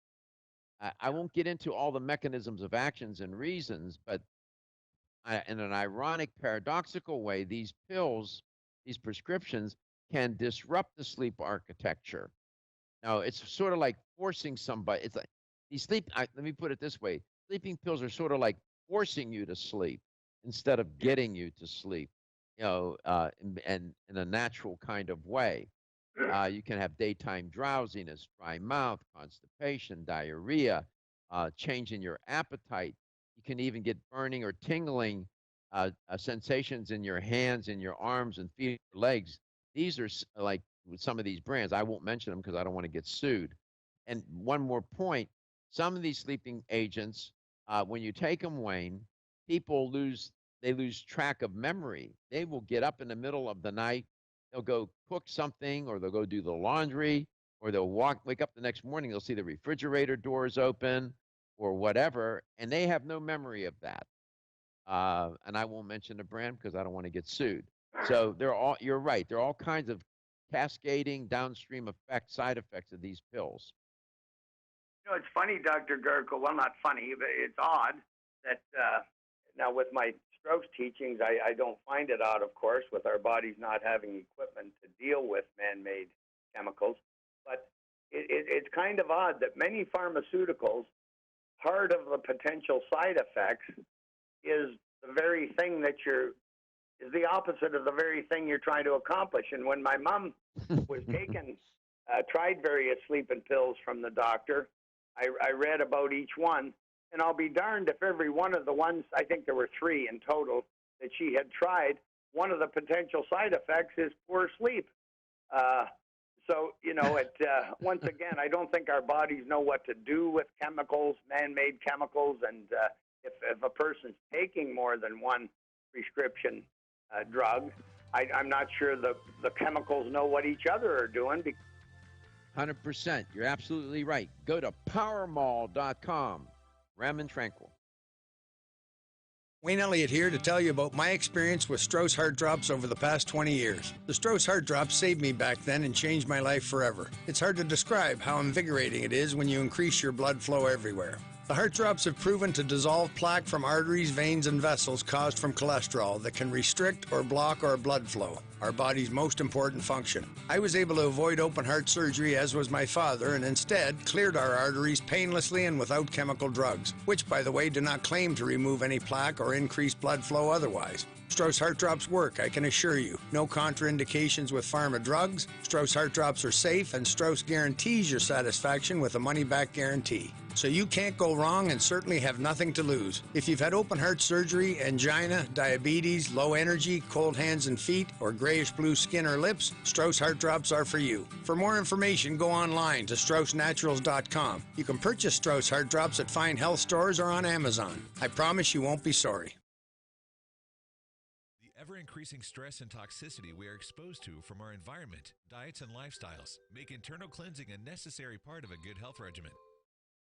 I won't get into all the mechanisms of actions and reasons, but in an ironic, paradoxical way, these pills, these prescriptions, can disrupt the sleep architecture. Now, it's sort of like forcing somebody. It's like let me put it this way: sleeping pills are sort of like forcing you to sleep instead of getting you to sleep. And in a natural kind of way. You can have daytime drowsiness, dry mouth, constipation, diarrhea, change in your appetite. You can even get burning or tingling sensations in your hands, in your arms, and feet, legs. These are like with some of these brands. I won't mention them because I don't want to get sued. And one more point, some of these sleeping agents, when you take them, Wayne, people lose track of memory. They will get up in the middle of the night, they'll go cook something, or they'll go do the laundry, or they'll wake up the next morning, they'll see the refrigerator doors open or whatever, and they have no memory of that. And I won't mention the brand because I don't want to get sued. So you're right. There are all kinds of cascading downstream side effects of these pills. It's funny, Dr. Gerkel. Well, not funny, but it's odd that now with my strokes teachings, I don't find it odd, of course, with our bodies not having equipment to deal with man-made chemicals. But it's kind of odd that many pharmaceuticals, part of the potential side effects is the very thing is the opposite of the very thing you're trying to accomplish. And when my mom was tried various sleeping pills from the doctor, I read about each one, and I'll be darned if every one of the ones, I think there were 3 in total, that she had tried, one of the potential side effects is poor sleep. So, once again, I don't think our bodies know what to do with chemicals, man-made chemicals, and if a person's taking more than one prescription drug, I'm not sure the chemicals know what each other are doing. 100%. You're absolutely right. Go to powermall.com. Raymond Tranquil. Wayne Elliott here to tell you about my experience with Strauss Heart Drops over the past 20 years. The Strauss Heart Drops saved me back then and changed my life forever. It's hard to describe how invigorating it is when you increase your blood flow everywhere. The heart drops have proven to dissolve plaque from arteries, veins, and vessels caused from cholesterol that can restrict or block our blood flow, our body's most important function. I was able to avoid open heart surgery, as was my father, and instead cleared our arteries painlessly and without chemical drugs, which, by the way, do not claim to remove any plaque or increase blood flow otherwise. Strauss Heart Drops work, I can assure you. No contraindications with pharma drugs. Strauss Heart Drops are safe, and Strauss guarantees your satisfaction with a money-back guarantee. So you can't go wrong and certainly have nothing to lose. If you've had open heart surgery, angina, diabetes, low energy, cold hands and feet, or grayish-blue skin or lips, Strauss Heart Drops are for you. For more information, go online to StraussNaturals.com. You can purchase Strauss Heart Drops at fine health stores or on Amazon. I promise you won't be sorry. Ever-increasing stress and toxicity we are exposed to from our environment, diets, and lifestyles make internal cleansing a necessary part of a good health regimen.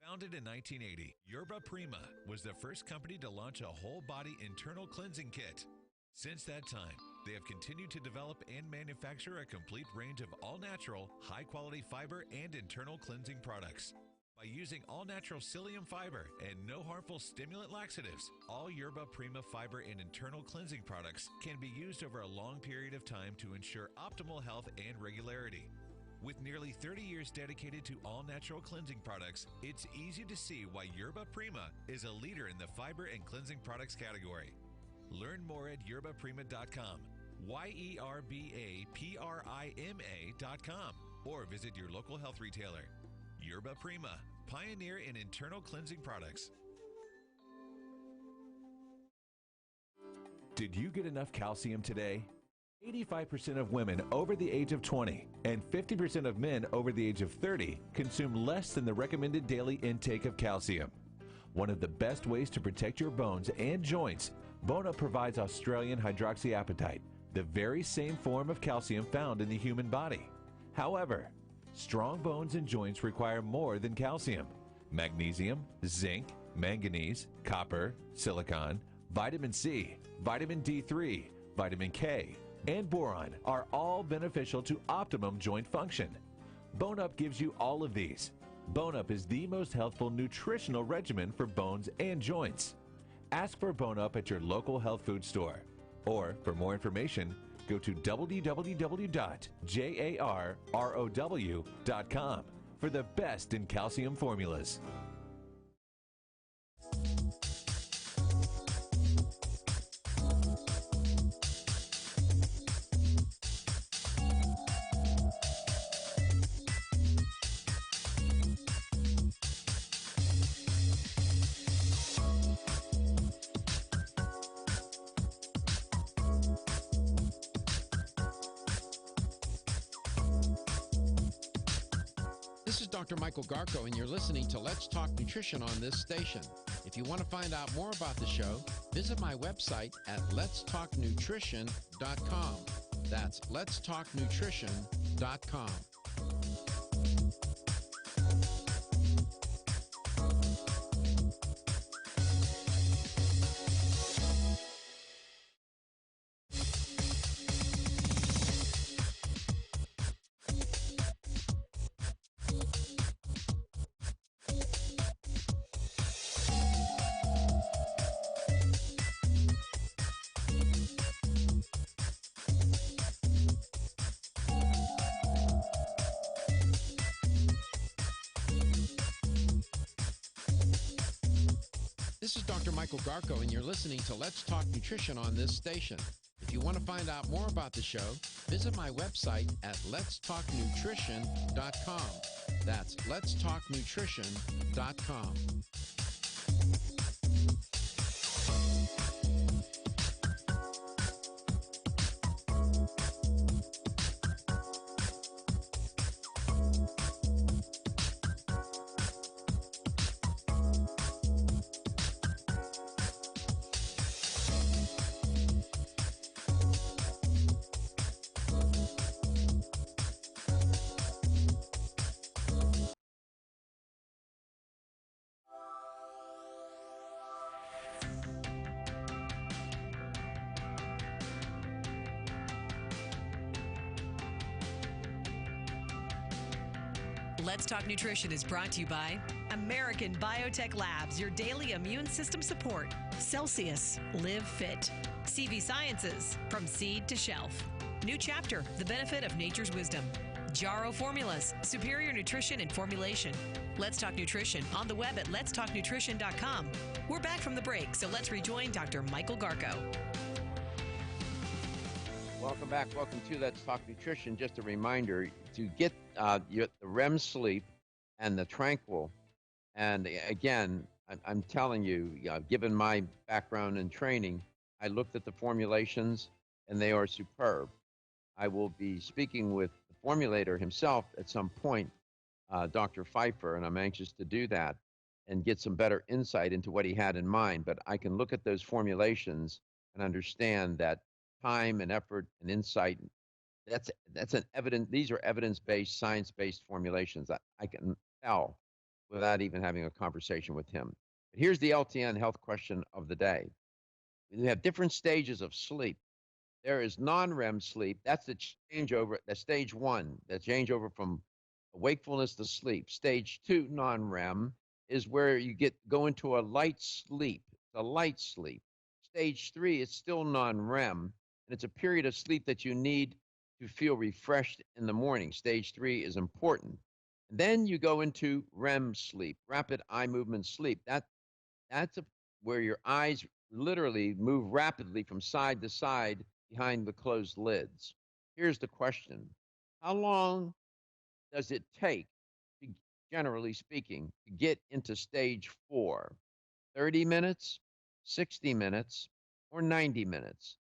Founded in 1980, Yerba Prima was the first company to launch a whole-body internal cleansing kit. Since that time, they have continued to develop and manufacture a complete range of all-natural, high-quality fiber and internal cleansing products. By using all-natural psyllium fiber and no harmful stimulant laxatives, all Yerba Prima fiber and internal cleansing products can be used over a long period of time to ensure optimal health and regularity. With nearly 30 years dedicated to all-natural cleansing products, it's easy to see why Yerba Prima is a leader in the fiber and cleansing products category. Learn more at yerbaprima.com, YERBAPRIMA.com, or visit your local health retailer. Yerba Prima, pioneer in internal cleansing products. Did you get enough calcium today? 85% of women over the age of 20 and 50% of men over the age of 30 consume less than the recommended daily intake of calcium. One of the best ways to protect your bones and joints, Bone Up provides Australian hydroxyapatite, the very same form of calcium found in the human body. However, strong bones and joints require more than calcium. Magnesium, zinc, manganese, copper, silicon, vitamin C, vitamin D3, vitamin K, and boron are all beneficial to optimum joint function. Bone Up gives you all of these. Bone Up is the most healthful nutritional regimen for bones and joints. Ask for Bone Up at your local health food store. Or, for more information, go to www.jarrow.com for the best in calcium formulas. This is Dr. Michael Garko, and you're listening to Let's Talk Nutrition on this station. If you want to find out more about the show, visit my website at letstalknutrition.com. That's letstalknutrition.com. This is Dr. Michael Garko, and you're listening to Let's Talk Nutrition on this station. If you want to find out more about the show, visit my website at letstalknutrition.com. That's letstalknutrition.com. Let's Talk Nutrition is brought to you by American Biotech Labs, your daily immune system support. Celsius, Live Fit. CV Sciences, from seed to shelf. New Chapter, the benefit of nature's wisdom. Jarrow Formulas, superior nutrition and formulation. Let's Talk Nutrition on the web at letstalknutrition.com. We're back from the break, so let's rejoin Dr. Michael Garko. Welcome back. Welcome to Let's Talk Nutrition. Just a reminder to get the REM sleep and the Tranquil. And again, I'm telling you, given my background and training, I looked at the formulations and they are superb. I will be speaking with the formulator himself at some point, Dr. Pfeiffer, and I'm anxious to do that and get some better insight into what he had in mind. But I can look at those formulations and understand that time and effort and insight, that's an evidence. These are evidence-based, science-based formulations. I can tell without even having a conversation with him. But here's the LTN health question of the day. We have different stages of sleep. There is non-REM sleep. That's the changeover. That's stage one. The changeover from wakefulness to sleep. Stage two, non-REM, is where you go into a light sleep. It's a light sleep. Stage three is still non-REM, and it's a period of sleep that you need to feel refreshed in the morning. Stage three is important. And then you go into REM sleep, rapid eye movement sleep. That's where your eyes literally move rapidly from side to side behind the closed lids. Here's the question. How long does it take, generally speaking, to get into stage four? 30 minutes, 60 minutes, or 90 minutes?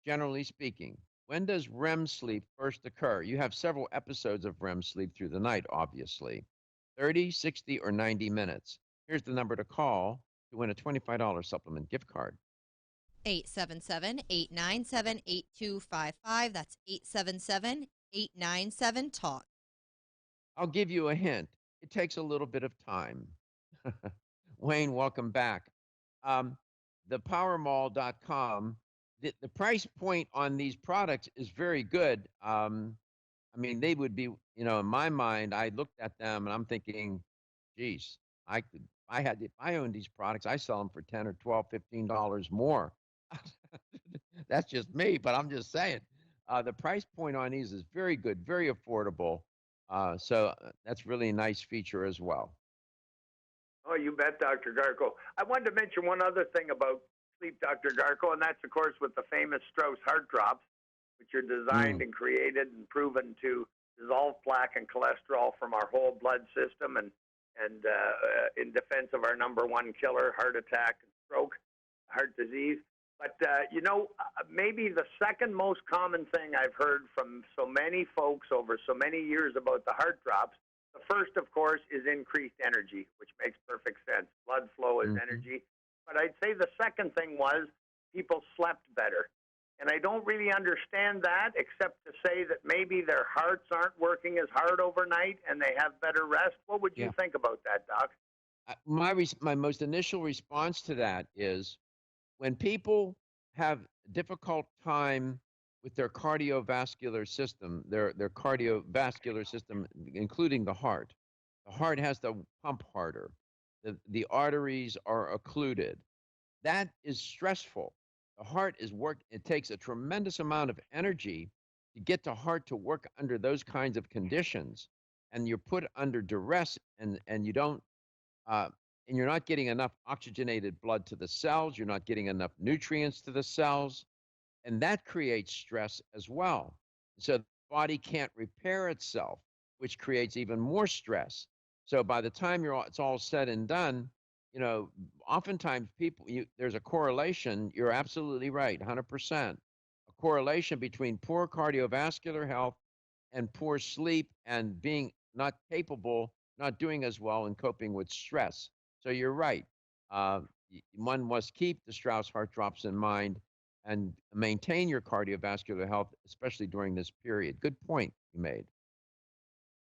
Generally speaking, when does REM sleep first occur? You have several episodes of REM sleep through the night, obviously. 30, 60, or 90 minutes. Here's the number to call to win a $25 supplement gift card. 877-897-8255. That's 877-897-TALK. I'll give you a hint. It takes a little bit of time. Wayne, welcome back. Thepowermall.com, the price point on these products is very good. I mean, they would be, in my mind, I looked at them and I'm thinking, geez, if I owned these products, I sell them for $10 or $12, $15 more. That's just me, but I'm just saying. The price point on these is very good, very affordable. So that's really a nice feature as well. Oh, you bet, Dr. Garko. I wanted to mention one other thing about sleep, Dr. Garko, and that's, of course, with the famous Strauss Heart Drops, which are designed and created and proven to dissolve plaque and cholesterol from our whole blood system and in defense of our number one killer, heart attack and stroke, heart disease. But, maybe the second most common thing I've heard from so many folks over so many years about the heart drops The first, of course, is increased energy, which makes perfect sense. Blood flow is Mhm. energy. But I'd say the second thing was people slept better. And I don't really understand that except to say that maybe their hearts aren't working as hard overnight and they have better rest. What would you Yeah. think about that, Doc? My most initial response to that is when people have a difficult time with their cardiovascular system, their cardiovascular system, including the heart. The heart has to pump harder. The arteries are occluded. That is stressful. The heart is work. It takes a tremendous amount of energy to get the heart to work under those kinds of conditions, and you're put under duress, and you don't uh, and you're not getting enough oxygenated blood to the cells. You're not getting enough nutrients to the cells, and that creates stress as well. So the body can't repair itself, which creates even more stress. So by the time it's all said and done, you know, oftentimes there's a correlation. You're absolutely right, 100%. A correlation between poor cardiovascular health and poor sleep and being not capable, not doing as well in coping with stress. So you're right. One must keep the Strauss heart drops in mind and maintain your cardiovascular health, especially during this period. Good point you made.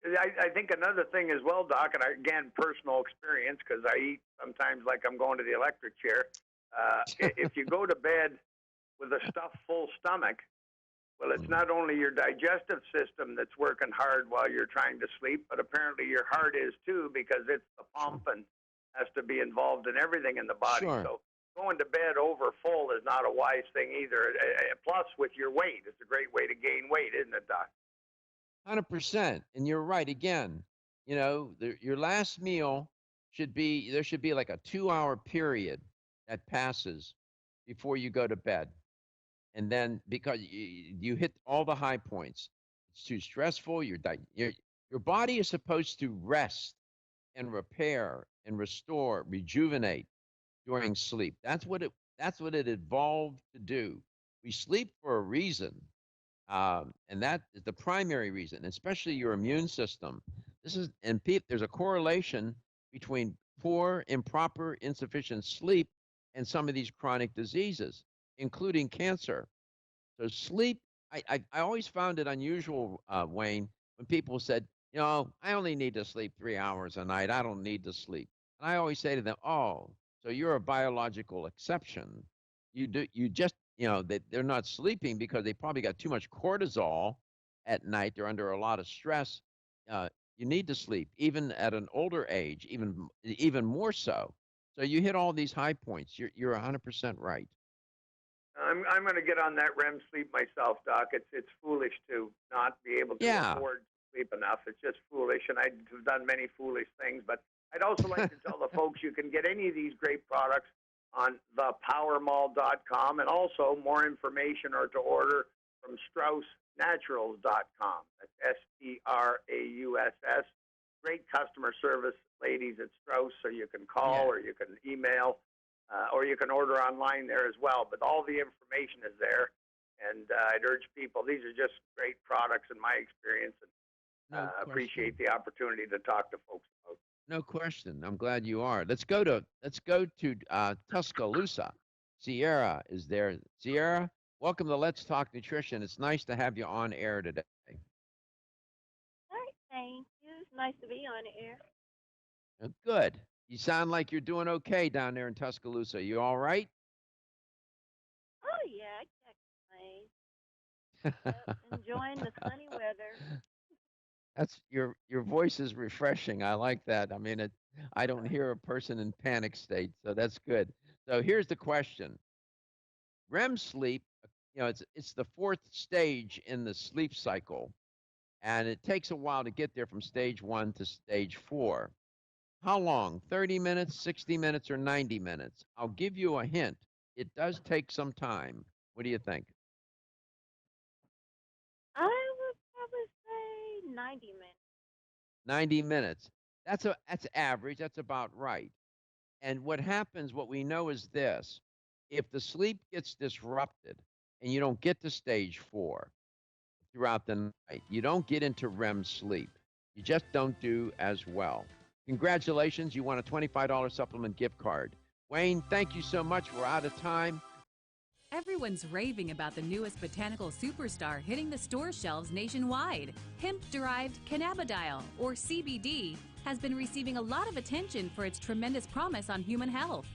I think another thing as well, Doc, and again, personal experience, because I eat sometimes like I'm going to the electric chair. If you go to bed with a stuffed full stomach, well, it's not only your digestive system that's working hard while you're trying to sleep, but apparently your heart is too, because it's the pump and has to be involved in everything in the body. Sure. So going to bed over full is not a wise thing either. Plus, with your weight, it's a great way to gain weight, isn't it, Doc? 100%. And you're right again. You know, your last meal there should be like a 2-hour period that passes before you go to bed. And then because you hit all the high points, it's too stressful. Your body is supposed to rest and repair and restore, rejuvenate during sleep. That's what it evolved to do. We sleep for a reason, and that is the primary reason, especially your immune system. There's a correlation between poor, improper, insufficient sleep and some of these chronic diseases, including cancer. So sleep, I always found it unusual, Wayne, when people said, I only need to sleep 3 hours a night. I don't need to sleep. And I always say to them, oh, so you're a biological exception. You just, that they're not sleeping because they probably got too much cortisol at night. They're under a lot of stress. Uh, you need to sleep, even at an older age, even more so. So you hit all these high points. You're 100% right. I'm going to get on that REM sleep myself, Doc. It's foolish to not be able to Yeah. afford sleep enough. It's just foolish, and I've done many foolish things. But I'd also like to tell the folks you can get any of these great products on thepowermall.com, and also more information or to order from StraussNaturals.com. That's STRAUSS. Great customer service, ladies at Strauss, so you can call or you can email. Or you can order online there as well. But all the information is there, and I'd urge people. These are just great products in my experience, and appreciate the opportunity to talk to folks about. No question. I'm glad you are. Let's go to Tuscaloosa. Sierra is there. Sierra, welcome to Let's Talk Nutrition. It's nice to have you on air today. All right, thank you. It's nice to be on the air. Good. You sound like you're doing okay down there in Tuscaloosa. You all right? Oh yeah, I can't complain. Yep, enjoying the sunny weather. That's your voice is refreshing. I like that. I mean, I don't hear a person in panic state, so that's good. So here's the question: REM sleep, it's the fourth stage in the sleep cycle, and it takes a while to get there from stage 1 to stage 4. How long? 30 minutes, 60 minutes, or 90 minutes? I'll give you a hint. It does take some time. What do you think? I would probably say 90 minutes. 90 minutes. That's average. That's about right. And what we know is this: if the sleep gets disrupted and you don't get to stage 4 throughout the night, you don't get into REM sleep. You just don't do as well. Congratulations, you won a $25 supplement gift card. Wayne, thank you so much. We're out of time. Everyone's raving about the newest botanical superstar hitting the store shelves nationwide. Hemp-derived cannabidiol, or CBD, has been receiving a lot of attention for its tremendous promise on human health.